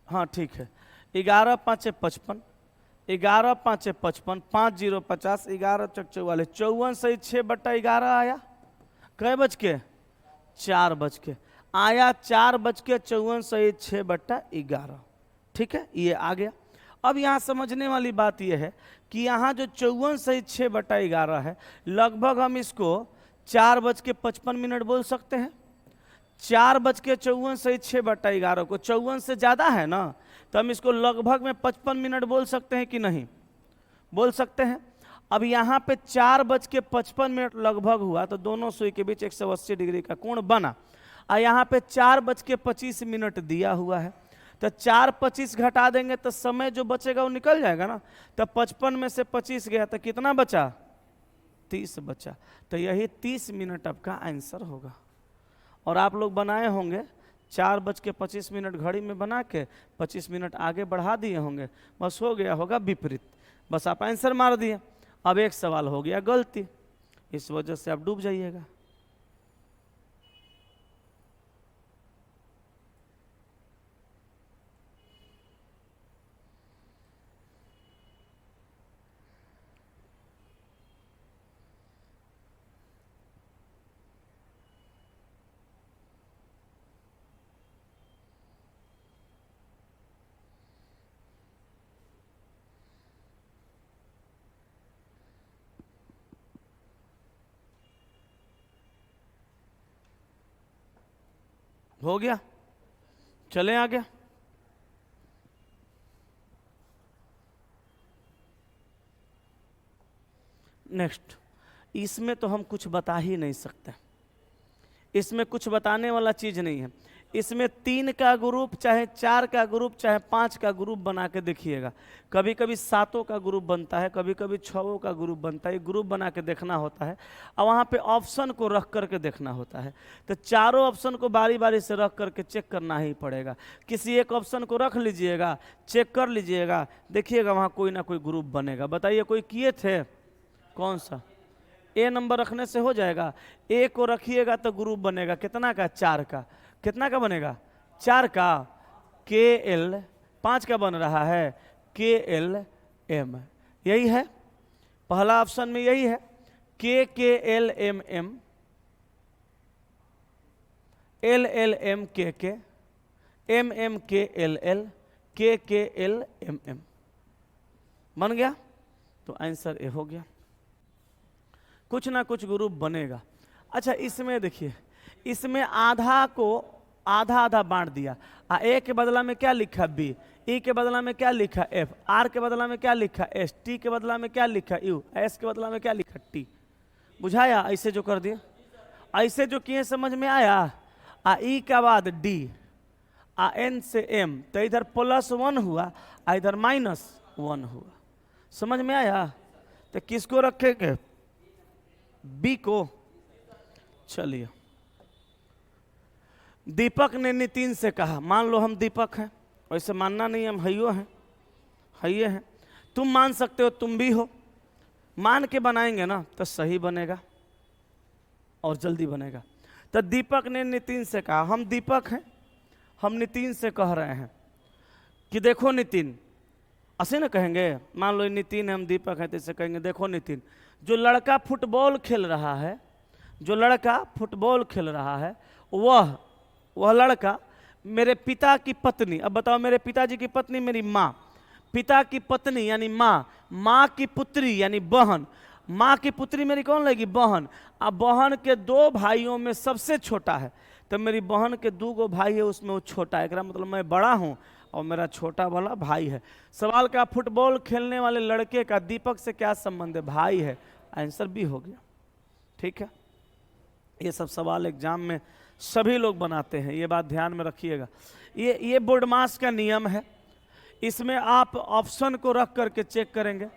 हाँ ठीक है, 11 5 55, 11 5 55, 5 0 50, 11 चक 44, 54 सही 6/11 आया। कै बज के 4 बज के आया, 4 बज के 54 सही 6/11, ठीक है, ये आ गया। अब यहाँ समझने वाली बात यह है कि यहाँ जो 54 सही 6/11 है, लगभग हम इसको 4:55 बोल सकते हैं। 4:54 सही 6/11 को 54 से ज़्यादा है ना, तो हम इसको लगभग में 55 मिनट बोल सकते हैं कि नहीं, बोल सकते हैं। अब यहाँ पे 4:55 लगभग हुआ तो दोनों सुई के बीच 180 डिग्री का कोण बना, और यहाँ पे 4:25 दिया हुआ है, तो 4:25 घटा देंगे तो समय जो बचेगा वो निकल जाएगा ना, तो 55 में से 25 गया तो कितना बचा, 30 बचा। तो यही 30 मिनट आपका आंसर होगा। और आप लोग बनाए होंगे 4:25 घड़ी में बना के 25 मिनट आगे बढ़ा दिए होंगे, बस हो गया होगा विपरीत, बस आप आंसर मार दिए। अब एक सवाल हो गया गलती, इस वजह से आप डूब जाइएगा। हो गया, चलें आगे। नेक्स्ट, इसमें तो हम कुछ बता ही नहीं सकते, इसमें कुछ बताने वाला चीज नहीं है। इसमें 3 का ग्रुप चाहे 4 का ग्रुप चाहे 5 का ग्रुप बना के देखिएगा। कभी कभी 7 का ग्रुप बनता है, कभी कभी 6 का ग्रुप बनता है। ग्रुप बना के देखना होता है और वहाँ पे ऑप्शन को रख करके देखना होता है। तो चारों ऑप्शन को बारी बारी से रख करके चेक करना ही पड़ेगा। किसी एक ऑप्शन को रख लीजिएगा, चेक कर लीजिएगा, देखिएगा वहाँ कोई ना कोई ग्रुप बनेगा। बताइए कोई किए थे? कौन सा? ए नंबर रखने से हो जाएगा? ए को रखिएगा तो ग्रुप बनेगा कितना का? 4 का। कितना का बनेगा? 4 का। के एल 5 का बन रहा है, के एल एम, यही है। पहला ऑप्शन में यही है KKLMM, LLM KK, MMKLL, KKLMM। बन गया? तो आंसर ए हो गया। कुछ ना कुछ ग्रुप बनेगा। अच्छा, इसमें देखिए, इसमें आधा को आधा आधा बांट दिया। ए के बदला में क्या लिखा बी, ई के बदला में क्या लिखा एफ, आर के बदला में क्या लिखा एस, टी के बदला में क्या लिखा यू, एस के बदला में क्या लिखा टी। बुझाया? ऐसे जो कर दिया, ऐसे जो किए समझ में आया? ई के बाद डी, एन से एम, तो इधर +1 हुआ, इधर -1 हुआ। समझ में आया? तो किसको रखेंगे? बी को। चलिए, दीपक ने नितिन से कहा, मान लो हम दीपक हैं, वैसे मानना नहीं, हम हइयो हैं, हइये हैं। तुम मान सकते हो, तुम भी हो। मान के बनाएंगे ना तो सही बनेगा और जल्दी बनेगा। तो दीपक ने नितिन से कहा, हम दीपक हैं, हम नितिन से कह रहे हैं कि देखो नितिन, ऐसे ना कहेंगे, मान लो नितिन है, हम दीपक हैं, तो इसे कहेंगे देखो नितिन, जो लड़का फुटबॉल खेल रहा है, जो लड़का फुटबॉल खेल रहा है, वह लड़का मेरे पिता की पत्नी, अब बताओ, मेरे पिताजी की पत्नी मेरी माँ, पिता की पत्नी यानी माँ, माँ की पुत्री यानी बहन, माँ की पुत्री मेरी कौन लगेगी? बहन। अब बहन के 2 भाइयों में सबसे छोटा है, तो मेरी बहन के 2 भाई है, उसमें वो छोटा है, मतलब मैं बड़ा हूँ और मेरा छोटा वाला भाई है। सवाल का, फुटबॉल खेलने वाले लड़के का दीपक से क्या संबंध है? भाई है। आंसर बी हो गया। ठीक है, ये सब सवाल एग्जाम में सभी लोग बनाते हैं, ये बात ध्यान में रखिएगा। ये बोर्ड मास का नियम है। इसमें आप ऑप्शन को रख करके चेक करेंगे।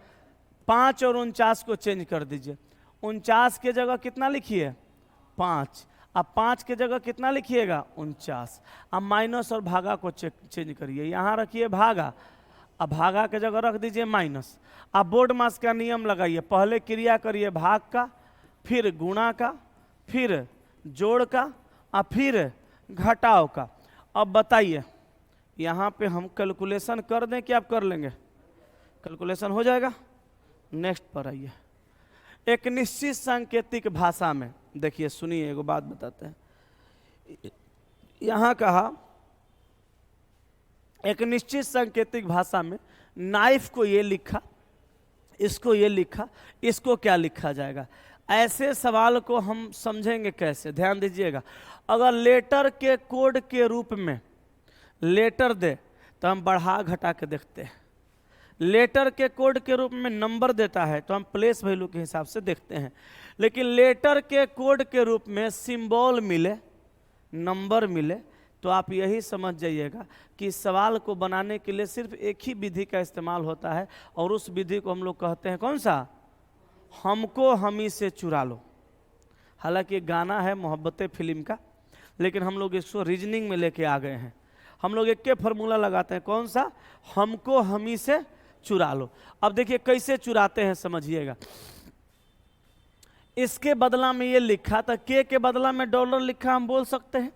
5 और 49 को चेंज कर दीजिए। 49 के जगह कितना लिखिए? 5। अब 5 के जगह कितना लिखिएगा? 49। अब माइनस और भागा को चेंज करिए, यहाँ रखिए भागा, अब भागा के जगह रख दीजिए माइनस। अब बोर्ड मास का नियम लगाइए, पहले क्रिया करिए भाग का, फिर गुणा का, फिर जोड़ का, और फिर घटाव का। अब बताइए, यहाँ पे हम कैलकुलेशन कर दें कि आप कर लेंगे? कैलकुलेशन हो जाएगा। नेक्स्ट पर आइए। एक निश्चित सांकेतिक भाषा में, देखिए सुनिए, एगो बात बताते हैं। यहाँ कहा, एक निश्चित सांकेतिक भाषा में नाइफ को ये लिखा, इसको ये लिखा, इसको क्या लिखा जाएगा? ऐसे सवाल को हम समझेंगे कैसे? ध्यान दीजिएगा। अगर लेटर के कोड के रूप में लेटर दे तो हम बढ़ा घटा के देखते हैं। लेटर के कोड के रूप में नंबर देता है तो हम प्लेस वैल्यू के हिसाब से देखते हैं। लेकिन लेटर के कोड के रूप में सिंबल मिले, नंबर मिले, तो आप यही समझ जाइएगा कि इस सवाल को बनाने के लिए सिर्फ एक ही विधि का इस्तेमाल होता है, और उस विधि को हम लोग कहते हैं कौन सा? हमको हमी से चुरा लो। हालांकि गाना है मोहब्बतें फिल्म का, लेकिन हम लोग इसको रीजनिंग में लेके आ गए हैं। हम लोग एक के फॉर्मूला लगाते हैं, कौन सा? हमको हमी से चुरा लो। अब देखिए कैसे चुराते हैं, समझिएगा। इसके बदला में ये लिखा था, के के बदला में डॉलर लिखा, हम बोल सकते हैं।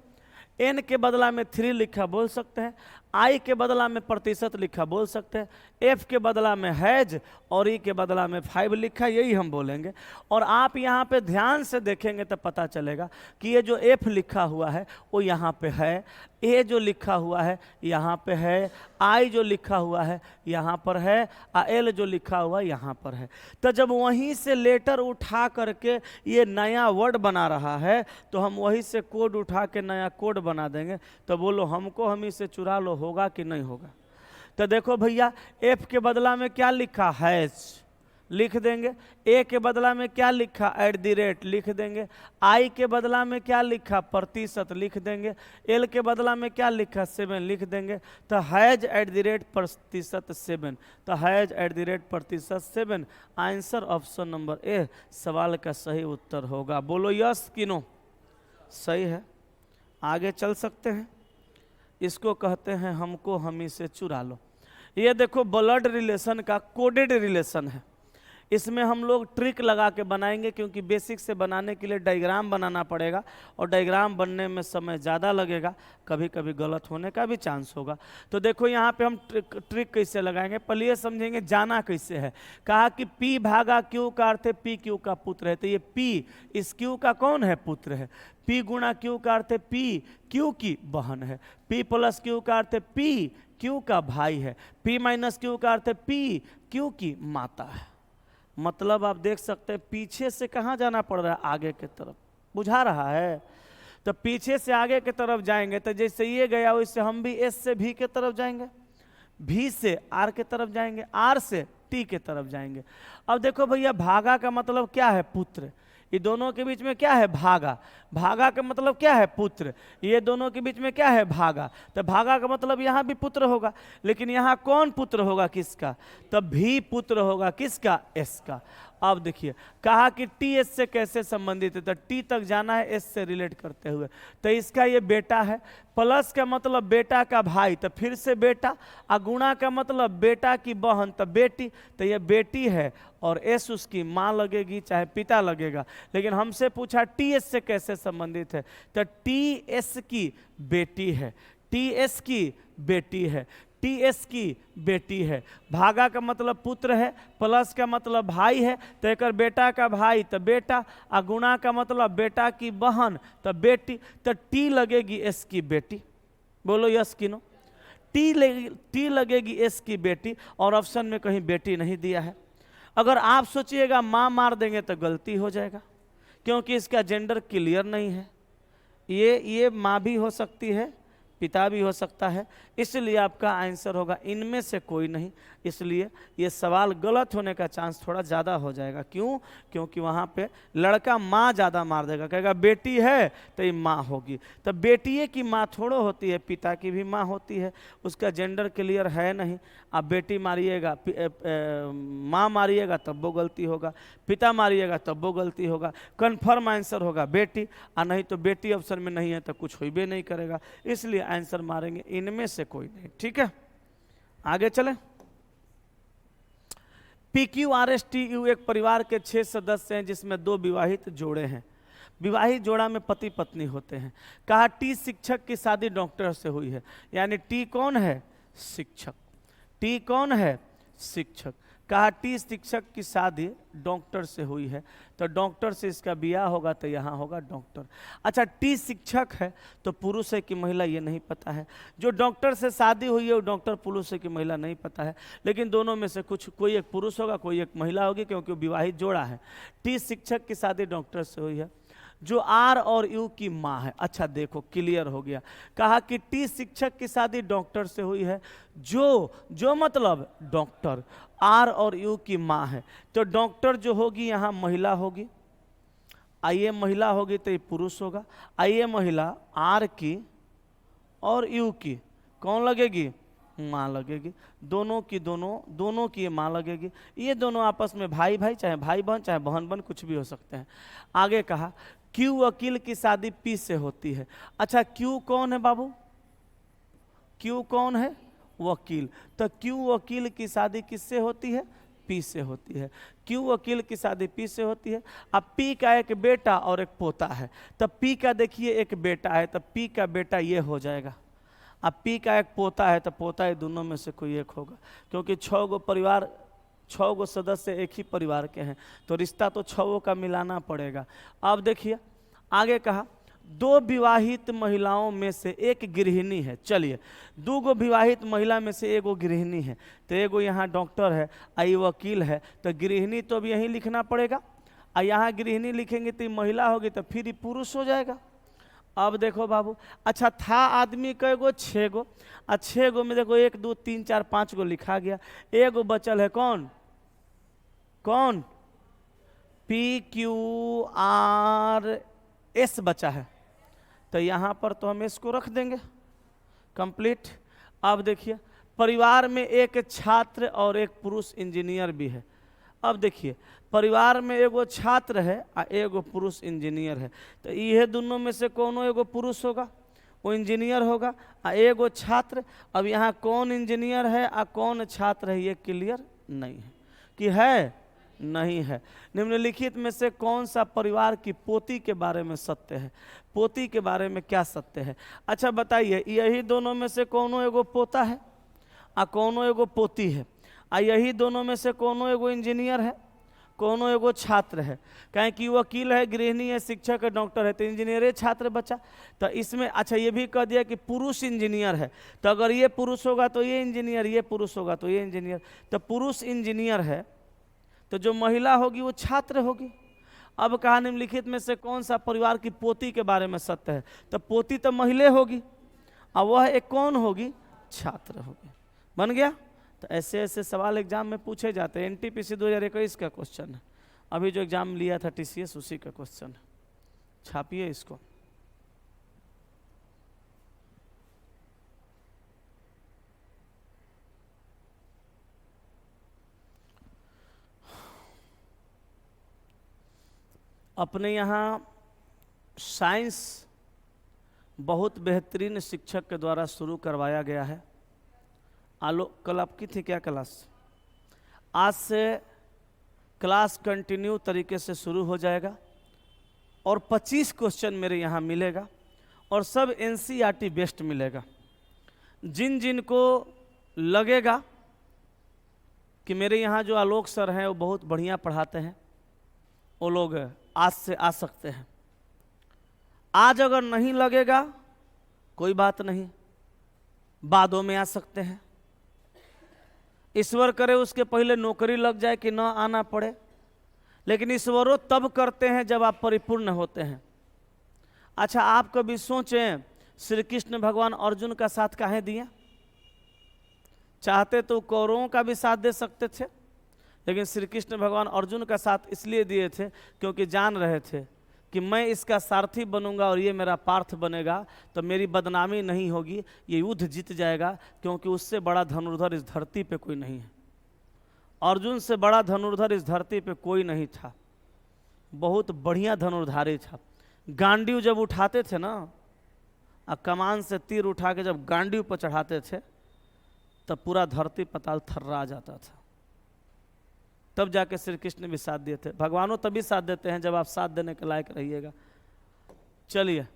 एन के बदला में 3 लिखा, बोल सकते हैं। आई के बदला में प्रतिशत लिखा, बोल सकते हैं। एफ के बदला में हैज, और ई के बदला में 5 लिखा, यही हम बोलेंगे। और आप यहाँ पे ध्यान से देखेंगे तो पता चलेगा कि ये जो एफ लिखा हुआ है वो यहाँ पे है, ए जो लिखा हुआ है यहाँ पे है, आई जो लिखा हुआ है यहाँ पर है, एल जो लिखा हुआ है यहाँ पर है। तो जब वहीं से लेटर उठा करके ये नया वर्ड बना रहा है, तो हम वहीं से कोड उठा के नया कोड बना देंगे। तो बोलो हमको हमी से चुरा लो, होगा कि नहीं होगा? तो देखो भैया, एफ के बदला में क्या लिखा? हैज लिख देंगे। ए के बदला में क्या लिखा? @ लिख देंगे। आई के बदला में क्या लिखा? प्रतिशत लिख देंगे। एल के बदला में क्या लिखा? 7 लिख देंगे। तो हैज @ %7, तो has @%7। Answer option number A सवाल का सही उत्तर होगा। बोलो यस कि नो? सही है। आगे चल सकते हैं। इसको कहते हैं हमको हमी से चुरा लो। ये देखो ब्लड रिलेशन का कोडेड रिलेशन है। इसमें हम लोग ट्रिक लगा के बनाएंगे, क्योंकि बेसिक से बनाने के लिए डायग्राम बनाना पड़ेगा और डायग्राम बनने में समय ज़्यादा लगेगा, कभी कभी गलत होने का भी चांस होगा। तो देखो यहाँ पे हम ट्रिक कैसे लगाएंगे, पहले ये समझेंगे जाना कैसे है। कहा कि P भागा Q का अर्थ है P Q का पुत्र है, तो ये P इस Q का कौन है? पुत्र है। P गुणा Q का अर्थ है P Q की बहन है। P प्लस Q का अर्थ है P Q का भाई है। P माइनस Q का अर्थ है P Q की माता है। मतलब आप देख सकते हैं पीछे से कहाँ जाना पड़ रहा है? आगे की तरफ। बुझा रहा है? तो पीछे से आगे की तरफ जाएंगे तो जैसे ये गया वैसे हम भी S से V के तरफ जाएंगे, V से R के तरफ जाएंगे, R से T के तरफ जाएंगे। अब देखो भैया भागा का मतलब क्या है? पुत्र। ये दोनों के बीच में क्या है? भागा। भागा का मतलब क्या है? पुत्र। ये दोनों के बीच में क्या है? भागा। तो भागा का मतलब यहाँ भी पुत्र होगा, लेकिन यहाँ कौन पुत्र होगा? किसका? तब भी पुत्र होगा किसका? S का। अब देखिए कहा कि टी एस से कैसे संबंधित है, तो टी तक जाना है एस से रिलेट करते हुए। तो इसका ये बेटा है, प्लस का मतलब बेटा का भाई, तो फिर से बेटा, और गुणा का मतलब बेटा की बहन, तो बेटी। तो ये बेटी है और एस उसकी माँ लगेगी चाहे पिता लगेगा। लेकिन हमसे पूछा टी एस से कैसे संबंधित है, तो टी एस की बेटी है, टी एस की बेटी है, टी एस की बेटी है। भागा का मतलब पुत्र है, प्लस का मतलब भाई है, तो एक बेटा का भाई तो बेटा, और गुणा का मतलब बेटा की बहन तो बेटी। तो टी लगेगी एस की बेटी। बोलो यस कि नो? टी लगेगी एस की बेटी, और ऑप्शन में कहीं बेटी नहीं दिया है। अगर आप सोचिएगा माँ मार देंगे तो गलती हो जाएगा, क्योंकि इसका जेंडर क्लियर नहीं है। ये माँ भी हो सकती है, पिता भी हो सकता है, इसलिए आपका आंसर होगा इनमें से कोई नहीं। इसलिए ये सवाल गलत होने का चांस थोड़ा ज़्यादा हो जाएगा। क्यों? क्योंकि वहाँ पे लड़का माँ ज़्यादा मार देगा, कहेगा बेटी है तो ये माँ होगी। तो बेटिए की माँ थोड़ो होती है, पिता की भी माँ होती है, उसका जेंडर क्लियर है नहीं। आप बेटी मारिएगा, माँ मारिएगा तब वो गलती होगा, पिता मारिएगा तब वो गलती होगा। कन्फर्म आंसर होगा बेटी, और नहीं तो बेटी ऑप्शन में नहीं है तो कुछ हो भी नहीं करेगा। इसलिए आंसर मारेंगे इनमें से कोई नहीं। ठीक है, आगे चलें। PQRSTU एक परिवार के 6 सदस्य हैं, जिसमें 2 विवाहित जोड़े हैं। विवाहित जोड़ा में पति पत्नी होते हैं। कहा टी शिक्षक की शादी डॉक्टर से हुई है, यानी टी कौन है? शिक्षक। टी कौन है? शिक्षक। कहा टी शिक्षक की शादी डॉक्टर से हुई है, तो डॉक्टर से इसका ब्याह होगा, तो यहाँ होगा डॉक्टर। अच्छा, टी शिक्षक है तो पुरुष है कि महिला ये नहीं पता है। जो डॉक्टर से शादी हुई है वो डॉक्टर पुरुष है कि महिला नहीं पता है, लेकिन दोनों में से कोई एक पुरुष होगा, कोई एक महिला होगी, क्योंकि विवाहित जोड़ा है। टी शिक्षक की शादी डॉक्टर से हुई है। जो आर और यू की माँ है। अच्छा देखो क्लियर हो गया। कहा कि टी शिक्षक की शादी डॉक्टर से हुई है, जो मतलब डॉक्टर, आर और यू की माँ है, तो डॉक्टर जो होगी यहाँ महिला होगी। आइए महिला होगी तो ये पुरुष होगा। आइए महिला आर की और यू की कौन लगेगी? माँ लगेगी। दोनों की माँ लगेगी। ये दोनों आपस में भाई भाई, चाहे भाई बहन चाहे बहन बहन, कुछ भी हो सकते हैं। आगे कहा क्यू वकील की शादी पी से होती है। अच्छा क्यू कौन है बाबू? क्यू कौन है? वकील। तो क्यू वकील की शादी किससे होती है? पी से होती है। क्यू वकील की शादी पी से होती है। अब पी का एक बेटा और एक पोता है, तब पी का देखिए एक बेटा है, तब पी का बेटा ये हो जाएगा। अब पी का एक पोता है तो पोता ये दोनों में से कोई एक होगा, क्योंकि 6 गो सदस्य एक ही परिवार के हैं, तो रिश्ता तो 6 का मिलाना पड़ेगा। अब देखिए आगे कहा 2 विवाहित महिलाओं में से एक गृहिणी है। चलिए 2 गो विवाहित महिला में से एक गृहिणी है, तो एगो यहाँ डॉक्टर है, आई वकील है, तो गृहिणी तो अब यहीं लिखना पड़ेगा। और यहाँ गृहिणी लिखेंगे तो महिला होगी, तो फिर ही पुरुष हो जाएगा। अब देखो बाबू, अच्छा था आदमी कई गो? 6 गो। 6 गो में देखो 1 2 3 4 5 गो लिखा गया, एगो बचल है कौन? PQRS बचा है, तो यहाँ पर तो हम इसको रख देंगे कंप्लीट। अब देखिए परिवार में एक छात्र और एक पुरुष इंजीनियर भी है। अब देखिए परिवार में एगो छात्र है और एगो पुरुष इंजीनियर है, तो ये दोनों में से कोनो एगो पुरुष होगा, वो इंजीनियर होगा, और एगो छात्र। अब यहाँ कौन इंजीनियर है और कौन छात्र है ये क्लियर नहीं है कि है नहीं है। निम्नलिखित में से कौन सा परिवार की पोती के बारे में सत्य है? पोती के बारे में क्या सत्य है? अच्छा बताइए, यही दोनों में से कोनो एगो पोता है आ कोनो एगो पोती है? आ यही दोनों में से कोनो एगो इंजीनियर है, कोनो एगो छात्र है? कहें कि वकील है, गृहिणी है, शिक्षक है, डॉक्टर है, तो इंजीनियर छात्र बचा। तो इसमें अच्छा ये भी कह दिया कि पुरुष इंजीनियर है, तो अगर ये पुरुष होगा तो ये इंजीनियर, ये पुरुष होगा तो ये इंजीनियर। तो पुरुष इंजीनियर है तो जो महिला होगी वो छात्र होगी। अब कहा निम्नलिखित में से कौन सा परिवार की पोती के बारे में सत्य है? तो पोती तो महिला होगी और वह एक कौन होगी? छात्र होगी। बन गया? तो ऐसे ऐसे सवाल एग्जाम में पूछे जाते हैं। एनटीपीसी 2021 का क्वेश्चन है, अभी जो एग्जाम लिया था टीसीएस उसी का क्वेश्चन है, छापिए इसको। अपने यहाँ साइंस बहुत बेहतरीन शिक्षक के द्वारा शुरू करवाया गया है। कल आपकी थी क्या क्लास? आज से क्लास कंटिन्यू तरीके से शुरू हो जाएगा और 25 क्वेश्चन मेरे यहाँ मिलेगा और सब एनसीईआरटी बेस्ड मिलेगा। जिन जिन को लगेगा कि मेरे यहाँ जो आलोक सर हैं वो बहुत बढ़िया पढ़ाते हैं, वो लोग आज से आ सकते हैं। आज अगर नहीं लगेगा कोई बात नहीं, बादों में आ सकते हैं। ईश्वर करे उसके पहले नौकरी लग जाए कि ना आना पड़े, लेकिन ईश्वरों तब करते हैं जब आप परिपूर्ण होते हैं। अच्छा आप कभी सोचें, श्री कृष्ण भगवान अर्जुन का साथ काहे दिए? चाहते तो कौरवों का भी साथ दे सकते थे, लेकिन श्री कृष्ण भगवान अर्जुन का साथ इसलिए दिए थे क्योंकि जान रहे थे कि मैं इसका सारथी बनूंगा और ये मेरा पार्थ बनेगा तो मेरी बदनामी नहीं होगी, ये युद्ध जीत जाएगा, क्योंकि उससे बड़ा धनुर्धर इस धरती पे कोई नहीं है। अर्जुन से बड़ा धनुर्धर इस धरती पे कोई नहीं था, बहुत बढ़िया धनुर्धारी था। गांडीव जब उठाते थे ना, कमान से तीर उठा के जब गांडीव पर चढ़ाते थे तब पूरा धरती पताल थर्रा जाता था। तब जाके श्री कृष्ण भी साथ दिए थे। भगवानों तभी साथ देते हैं जब आप साथ देने के लायक रहिएगा। चलिए,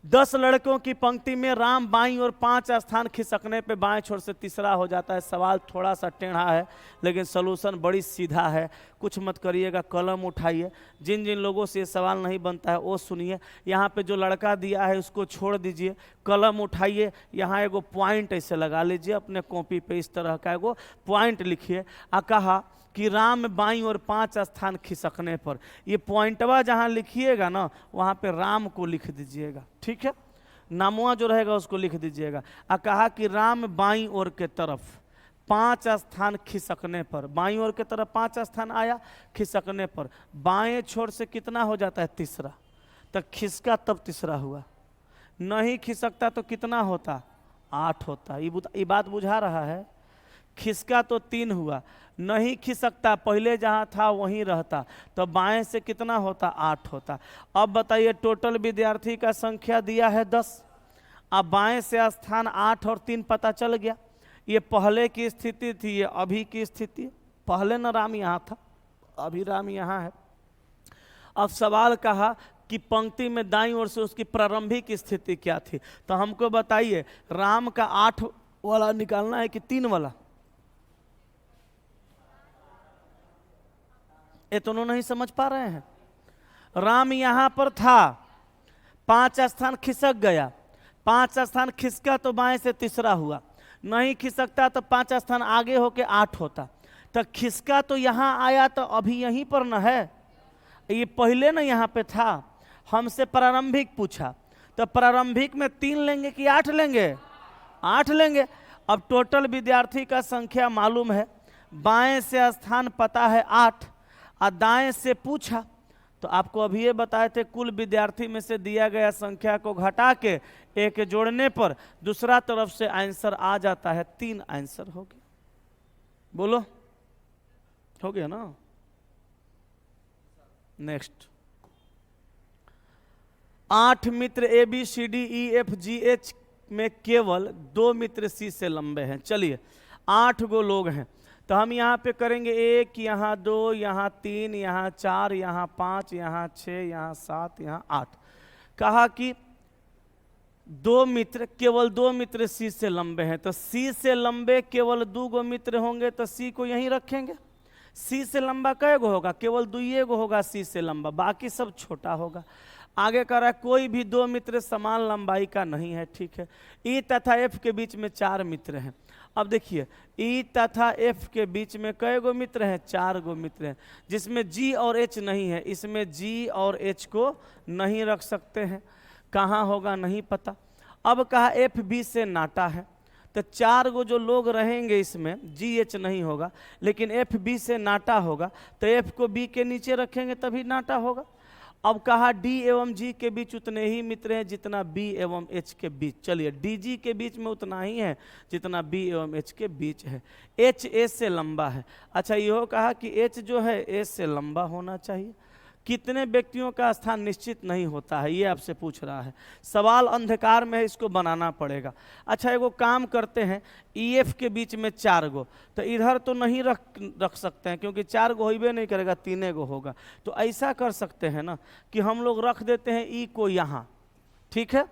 10 लड़कों की पंक्ति में राम बाईं और 5 स्थान खिसकने पे बाएं छोर से तीसरा हो जाता है। सवाल थोड़ा सा टेढ़ा है लेकिन सलूशन बड़ी सीधा है, कुछ मत करिएगा, कलम उठाइए। जिन जिन लोगों से ये सवाल नहीं बनता है वो सुनिए। यहाँ पे जो लड़का दिया है उसको छोड़ दीजिए, कलम उठाइए, यहाँ एगो पॉइंट ऐसे लगा लीजिए अपने कॉपी पे, इस तरह का एगो पॉइंट लिखिए। कहा कि राम बाईं और 5 स्थान खिसकने पर, ये पॉइंटवा जहां लिखिएगा ना वहां पे राम को लिख दीजिएगा, ठीक है? नामुआ जो रहेगा उसको लिख दीजिएगा। कहा कि राम बाईं ओर के तरफ 5 स्थान खिसकने पर, बाईं ओर के तरफ 5 स्थान आया, खिसकने पर बाएं छोर से कितना हो जाता है? तीसरा। तो खिसका तब तीसरा हुआ, नहीं खिसकता तो कितना होता? 8 होता। ये बात बुझा रहा है? खिसका तो 3 हुआ, नहीं खिसकता, पहले जहां था वहीं रहता, तो बाएं से कितना होता? 8 होता। अब बताइए, टोटल विद्यार्थी का संख्या दिया है 10, अब बाएं से स्थान 8 और 3 पता चल गया। ये पहले की स्थिति थी, ये अभी की स्थिति। पहले न राम यहाँ था, अभी राम यहाँ है। अब सवाल कहा कि पंक्ति में दाईं ओर से उसकी प्रारंभिक स्थिति क्या थी, तो हमको बताइए राम का 8 वाला निकालना है कि 3 वाला? ये तो नहीं समझ पा रहे हैं। राम यहां पर था, 5 स्थान खिसक गया, 5 स्थान खिसका तो बाएं से तीसरा हुआ, नहीं खिसकता तो 5 स्थान आगे होके 8 होता। तो खिसका तो यहां आया तो अभी यहीं पर न है, ये पहले न यहां पे था। हमसे प्रारंभिक पूछा, तो प्रारंभिक में 3 लेंगे कि 8 लेंगे? 8 लेंगे। अब टोटल विद्यार्थी का संख्या मालूम है, बाएं से स्थान पता है 8 और दाएं से पूछा, तो आपको अभी ये बताए थे कुल विद्यार्थी में से दिया गया संख्या को घटा के एक जोड़ने पर दूसरा तरफ से आंसर आ जाता है। 3 आंसर हो गया। बोलो, हो गया ना? नेक्स्ट, 8 मित्र ABCDEFGH में केवल 2 मित्र C से लंबे हैं। चलिए, 8 गो लोग हैं तो हम यहाँ पे करेंगे 1, यहाँ 2, यहाँ 3, यहाँ 4, यहाँ 5, यहाँ 6, यहाँ 7, यहाँ 8। कहा कि केवल 2 मित्र सी से लंबे हैं, तो सी से लंबे केवल 2 गो मित्र होंगे, तो सी को यहीं रखेंगे। सी से लंबा कै गो होगा? केवल 2 गो होगा सी से लंबा, बाकी सब छोटा होगा। आगे कह रहा है कोई भी 2 मित्र समान लंबाई का नहीं है। ठीक है, ई तथा एफ के बीच में 4 मित्र हैं। अब देखिए ई तथा एफ के बीच में कै गो मित्र हैं? 4 गो मित्र हैं, जिसमें जी और एच नहीं है। इसमें जी और एच को नहीं रख सकते हैं। कहाँ होगा नहीं पता। अब कहा एफ बी से नाटा है, तो 4 गो जो लोग रहेंगे इसमें जी एच नहीं होगा, लेकिन एफ बी से नाटा होगा, तो एफ को बी के नीचे रखेंगे तभी नाटा होगा। अब कहा डी एवं जी के बीच उतने ही मित्र हैं जितना बी एवं एच के बीच। चलिए डी जी के बीच में उतना ही है जितना बी एवं एच के बीच है। एच ए से लंबा है। अच्छा यह कहा कि एच जो है ए से लंबा होना चाहिए। कितने व्यक्तियों का स्थान निश्चित नहीं होता है, ये आपसे पूछ रहा है। सवाल अंधकार में है, इसको बनाना पड़ेगा। अच्छा एगो काम करते हैं, ई एफ के बीच में 4 गो, तो इधर तो नहीं रख सकते हैं क्योंकि 4 गो होइबे नहीं करेगा, 3 गो होगा। तो ऐसा कर सकते हैं ना कि हम लोग रख देते हैं ई को यहाँ। ठीक है,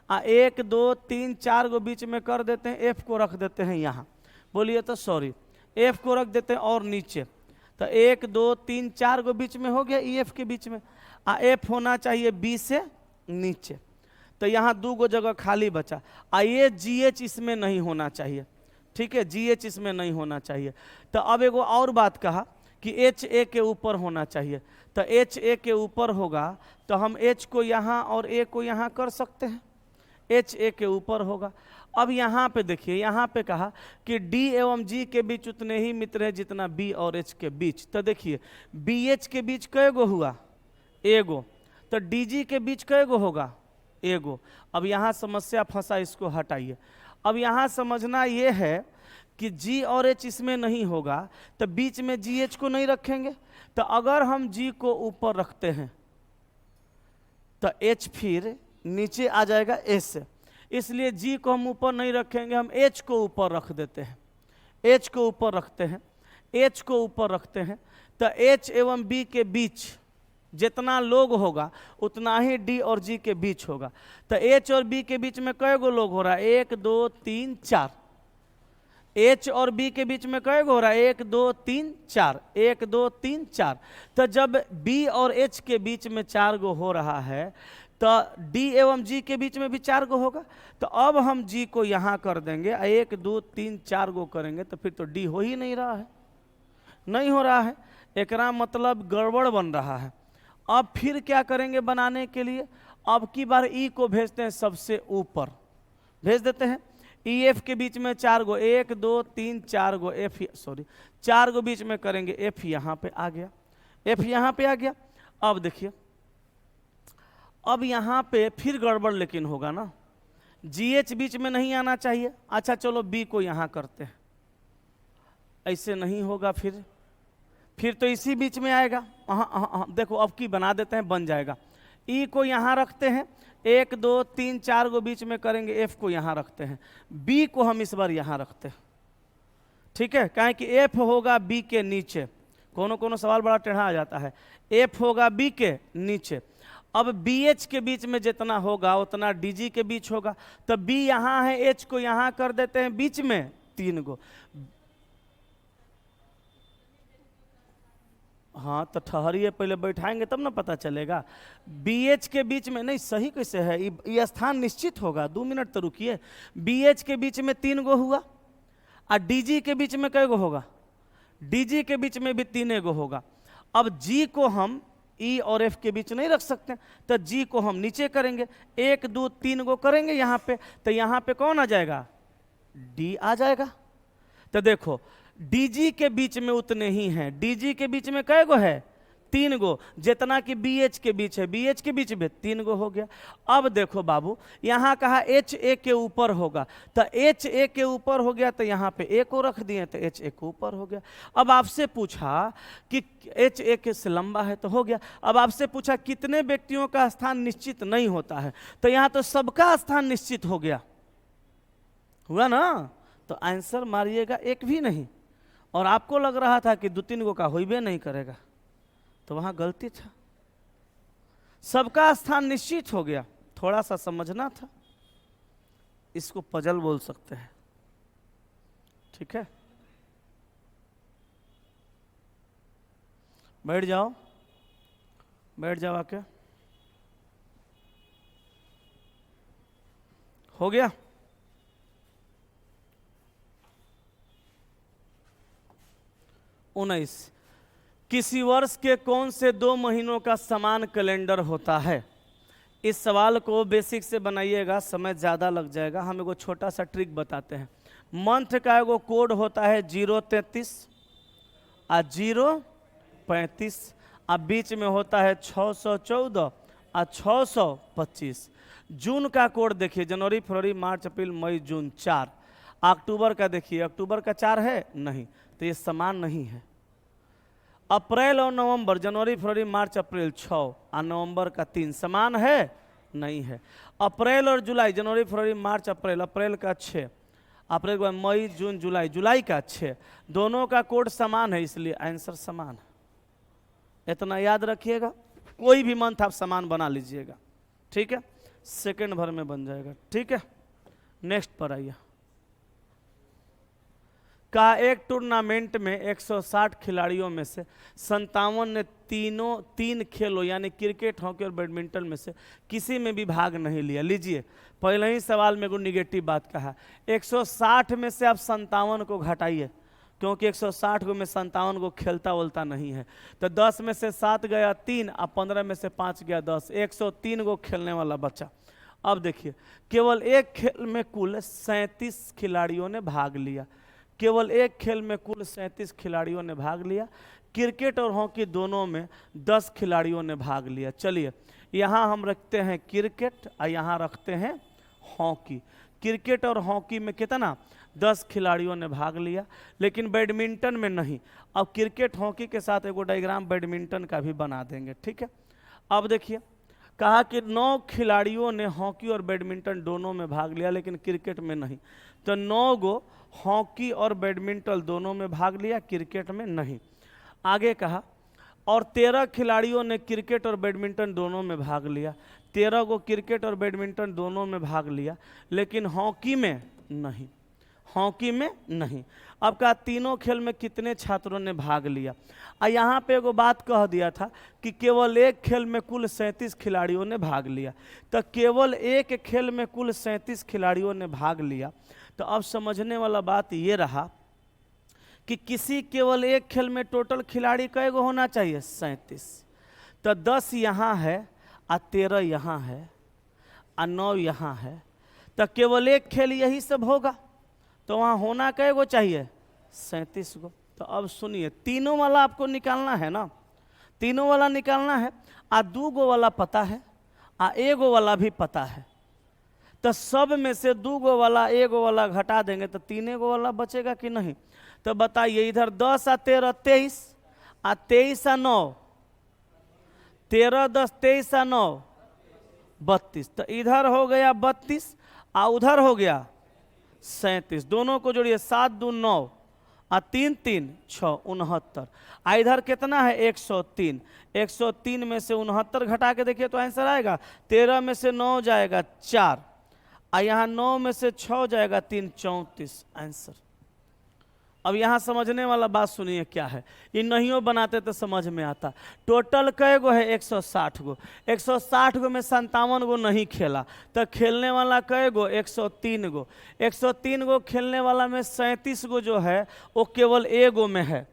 1 2 3 4 गो बीच में कर देते हैं, एफ को रख देते हैं यहाँ। बोलिए तो सॉरी, एफ को रख देते हैं और नीचे, तो 1 2 3 4 गो बीच में हो गया ई एफ के बीच में। एफ होना चाहिए बी से नीचे, तो यहाँ 2 गो जगह खाली बचा। ये जी एच इसमें नहीं होना चाहिए। ठीक है, जी एच इसमें नहीं होना चाहिए। तो अब एगो और बात कहा कि एच ए के ऊपर होना चाहिए, तो एच ए के ऊपर होगा तो हम एच को यहाँ और ए को यहाँ कर सकते हैं, एच ए के ऊपर होगा। अब यहाँ पे देखिए, यहाँ पे कहा कि डी एवं जी के बीच उतने ही मित्र हैं जितना बी और एच के बीच। तो देखिए बी एच के बीच कै गो हुआ? एगो। तो डी जी के बीच कै गो होगा? एगो। अब यहाँ समस्या फंसा, इसको हटाइए। अब यहाँ समझना ये है कि जी और एच इसमें नहीं होगा, तो बीच में जी एच को नहीं रखेंगे। तो अगर हम जी को ऊपर रखते हैं तो एच फिर नीचे आ जाएगा ए से, इसलिए जी को हम ऊपर नहीं रखेंगे, हम एच को ऊपर रख देते हैं। एच को ऊपर रखते हैं, एच को ऊपर रखते हैं, तो एच एवं बी के बीच जितना लोग होगा उतना ही डी और जी के बीच होगा। तो एच और बी के बीच में कै गो लोग हो रहा है? 1 2 3 4। एच और बी के बीच में कै गो हो रहा है? 1 2 3 4, 1 2 3 4। तो जब बी और एच के बीच में 4 गो हो रहा है तो डी एवं जी के बीच में भी 4 गो होगा। तो अब हम जी को यहाँ कर देंगे, 1 2 3 4 गो करेंगे, तो फिर तो डी हो ही नहीं रहा है, नहीं हो रहा है। एकरा मतलब गड़बड़ बन रहा है। अब फिर क्या करेंगे बनाने के लिए? अब की बार ई को भेजते हैं सबसे ऊपर, भेज देते हैं। ई एफ के बीच में 4 गो, 1 2 3 4 गो, एफ 4 गो बीच में करेंगे, एफ यहाँ पे आ गया, एफ यहाँ पे आ गया। अब देखिए अब यहाँ पे फिर गड़बड़ लेकिन होगा ना, जी एच बीच में नहीं आना चाहिए। अच्छा चलो बी को यहाँ करते हैं, ऐसे नहीं होगा, फिर तो इसी बीच में आएगा। हाँ देखो अब की बना देते हैं, बन जाएगा। ई को यहाँ रखते हैं, 1 2 3 4 गो बीच में करेंगे, एफ को यहाँ रखते हैं, बी को हम इस बार यहाँ रखते हैं। ठीक है, कहें कि एफ होगा बी के नीचे, कोनो सवाल बड़ा टेढ़ा आ जाता है। एफ होगा बी के नीचे। अब बी एच के बीच में जितना होगा उतना डी जी के बीच होगा, तो बी यहाँ है, एच को यहाँ कर देते हैं बीच में 3 गो। हाँ तो ठहरिए, पहले बैठाएंगे तब ना पता चलेगा। बी एच के बीच में नहीं, सही कैसे है, ये स्थान निश्चित होगा। 2 मिनट तो रुकिए। बी एच के बीच में 3 गो हुआ, और डी जी के बीच में कै गो होगा? डी जी के बीच में भी 3 गो होगा। अब जी को हम ई और एफ के बीच नहीं रख सकते, तो जी को हम नीचे करेंगे, 1 2 3 गो करेंगे यहाँ पे, तो यहाँ पे कौन आ जाएगा? डी आ जाएगा। तो देखो डीजी के बीच में उतने ही हैं, डीजी के बीच में कै गो है? 3 गो, जितना कि बी एच के बीच है, बी एच के बीच में 3 गो हो गया। अब देखो बाबू, यहाँ कहा एच ए के ऊपर होगा, तो एच ए के ऊपर हो गया, तो यहाँ पे ए को रख दिए, तो एच ए के ऊपर हो गया। अब आपसे पूछा कि एच ए के से लंबा है, तो हो गया। अब आपसे पूछा कितने व्यक्तियों का स्थान निश्चित नहीं होता है, तो यहाँ तो सबका स्थान निश्चित हो गया, हुआ ना। तो आंसर मारिएगा 1 भी नहीं, और आपको लग रहा था कि 2-3 गो का होइबे नहीं करेगा, तो वहां गलती था। सबका स्थान निश्चित हो गया, थोड़ा सा समझना था। इसको पजल बोल सकते हैं, ठीक है। बैठ जाओ, बैठ जाओ आके। हो गया? उन्नीस, किसी वर्ष के कौन से 2 महीनों का समान कैलेंडर होता है? इस सवाल को बेसिक से बनाइएगा, समय ज़्यादा लग जाएगा। हम एगो छोटा सा ट्रिक बताते हैं। मंथ का एगो कोड होता है 033 और 035, और बीच में होता है 614 और 625। जून का कोड देखिए, जनवरी, फरवरी, मार्च, अप्रैल, मई, जून 4। अक्टूबर का देखिए, अक्टूबर का 4 है नहीं, तो ये समान नहीं है। अप्रैल और नवंबर, जनवरी, फरवरी, मार्च, अप्रैल 6 और नवंबर का 3, समान है नहीं है। अप्रैल और जुलाई, जनवरी, फरवरी, मार्च, अप्रैल, अप्रैल का 6, अप्रैल के बाद मई, जून, जुलाई, जुलाई का 6, दोनों का कोड समान है, इसलिए आंसर समान है। इतना याद रखिएगा, कोई भी मंथ आप समान बना लीजिएगा, ठीक है। सेकंड भर में बन जाएगा, ठीक है। नेक्स्ट पर आइए। का एक टूर्नामेंट में 160 खिलाड़ियों में से 57 ने 3 खेलों यानी क्रिकेट, हॉकी और बैडमिंटन में से किसी में भी भाग नहीं लिया। लीजिए, पहले ही सवाल में कोई निगेटिव बात कहा। 160 में से आप 57 को घटाइए, क्योंकि 160 को में 57 को खेलता वोलता नहीं है, तो 10 में से 7 गया 3 और 15 में से 5 गया 10, 103 को खेलने वाला बच्चा। अब देखिए, केवल एक खेल में कुल 37 खिलाड़ियों ने भाग लिया। केवल एक खेल में कुल 37 खिलाड़ियों ने भाग लिया। क्रिकेट और हॉकी दोनों में 10 खिलाड़ियों ने भाग लिया। चलिए, यहाँ हम रखते हैं क्रिकेट और यहाँ रखते हैं हॉकी। क्रिकेट और हॉकी में कितना? 10 खिलाड़ियों ने भाग लिया, लेकिन बैडमिंटन में नहीं। अब क्रिकेट हॉकी के साथ एगो डायग्राम बैडमिंटन का भी बना देंगे, ठीक है। अब देखिए, कहा कि 9 खिलाड़ियों ने हॉकी और बैडमिंटन दोनों में भाग लिया, लेकिन क्रिकेट में नहीं। तो 9 गो हॉकी और बैडमिंटन दोनों में भाग लिया, क्रिकेट में नहीं। आगे कहा, और 13 खिलाड़ियों ने क्रिकेट और बैडमिंटन दोनों में भाग लिया। 13 को क्रिकेट और बैडमिंटन दोनों में भाग लिया, लेकिन हॉकी में नहीं। हॉकी में नहीं। अब कहा, तीनों खेल में कितने छात्रों ने भाग लिया? यहाँ पे एगो बात कह दिया था कि केवल एक खेल में कुल 37 खिलाड़ियों ने भाग लिया। तो केवल एक खेल में कुल 37 खिलाड़ियों ने भाग लिया। तो अब समझने वाला बात ये रहा कि किसी केवल एक खेल में टोटल खिलाड़ी कई गो होना चाहिए? 37। तो 10 यहाँ है और 13 यहाँ है और 9 यहाँ है, तो केवल एक खेल यही सब होगा, तो वहाँ होना कई गो चाहिए? 37 गो। तो अब सुनिए, तीनों वाला आपको निकालना है ना, तीनों वाला निकालना है। आ 2 गो वाला पता है, आ 1 गो वाला भी पता है। तो सब में से 2 गो वाला 1 गो वाला घटा देंगे तो 3 गो वाला बचेगा कि नहीं? तो बताइए, इधर 10 और 13 23, आ 23 और 9 13, 10, 23 और 9 32। तो इधर हो गया 32 और उधर हो गया 37। दोनों को जोड़िए, 7 2 9 और 3 3 6 69। आ इधर कितना है? 103। 103 में से 69 घटा के देखिए तो आंसर आएगा। 13 में से 9 जाएगा 4, और यहाँ 9 में से 6 जाएगा 3, 34 आंसर। अब यहाँ समझने वाला बात सुनिए क्या है, ये नहीं बनाते तो समझ में आता। टोटल कै गो है? 160 गो। 160 गो में 57 गो नहीं खेला, तो खेलने वाला कै गो? 103 गो। 103 गो खेलने वाला में 37 गो जो है वो केवल 1 गो में है,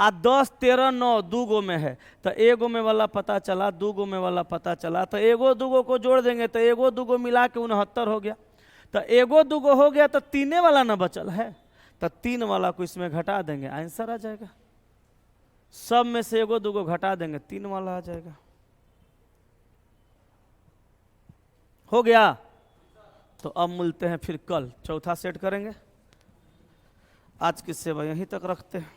आ 10 13 9 2 गो में है। तो 1 गो में वाला पता चला, 2 गो में वाला पता चला, तो 1 गो 2 गो को जोड़ देंगे तो 1 गो 2 गो मिला के 69 हो गया। तो 1 गो 2 गो हो गया, तो 3 वाला ना बचल है, तो 3 वाला को इसमें घटा देंगे, आंसर आ जाएगा। सब में से 1 गो 2 गो घटा देंगे, 3 वाला आ जाएगा। हो गया? तो अब मिलते हैं फिर कल, चौथा सेट करेंगे। आज की सेवा यहीं तक रखते हैं।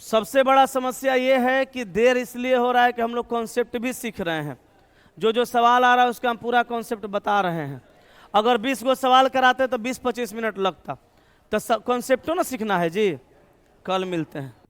सबसे बड़ा समस्या ये है कि देर इसलिए हो रहा है कि हम लोग कॉन्सेप्ट भी सीख रहे हैं। जो सवाल आ रहा है उसका हम पूरा कॉन्सेप्ट बता रहे हैं। अगर 20 गो सवाल कराते तो 20-25 मिनट लगता। तो कॉन्सेप्टो ना सीखना है जी। कल मिलते हैं।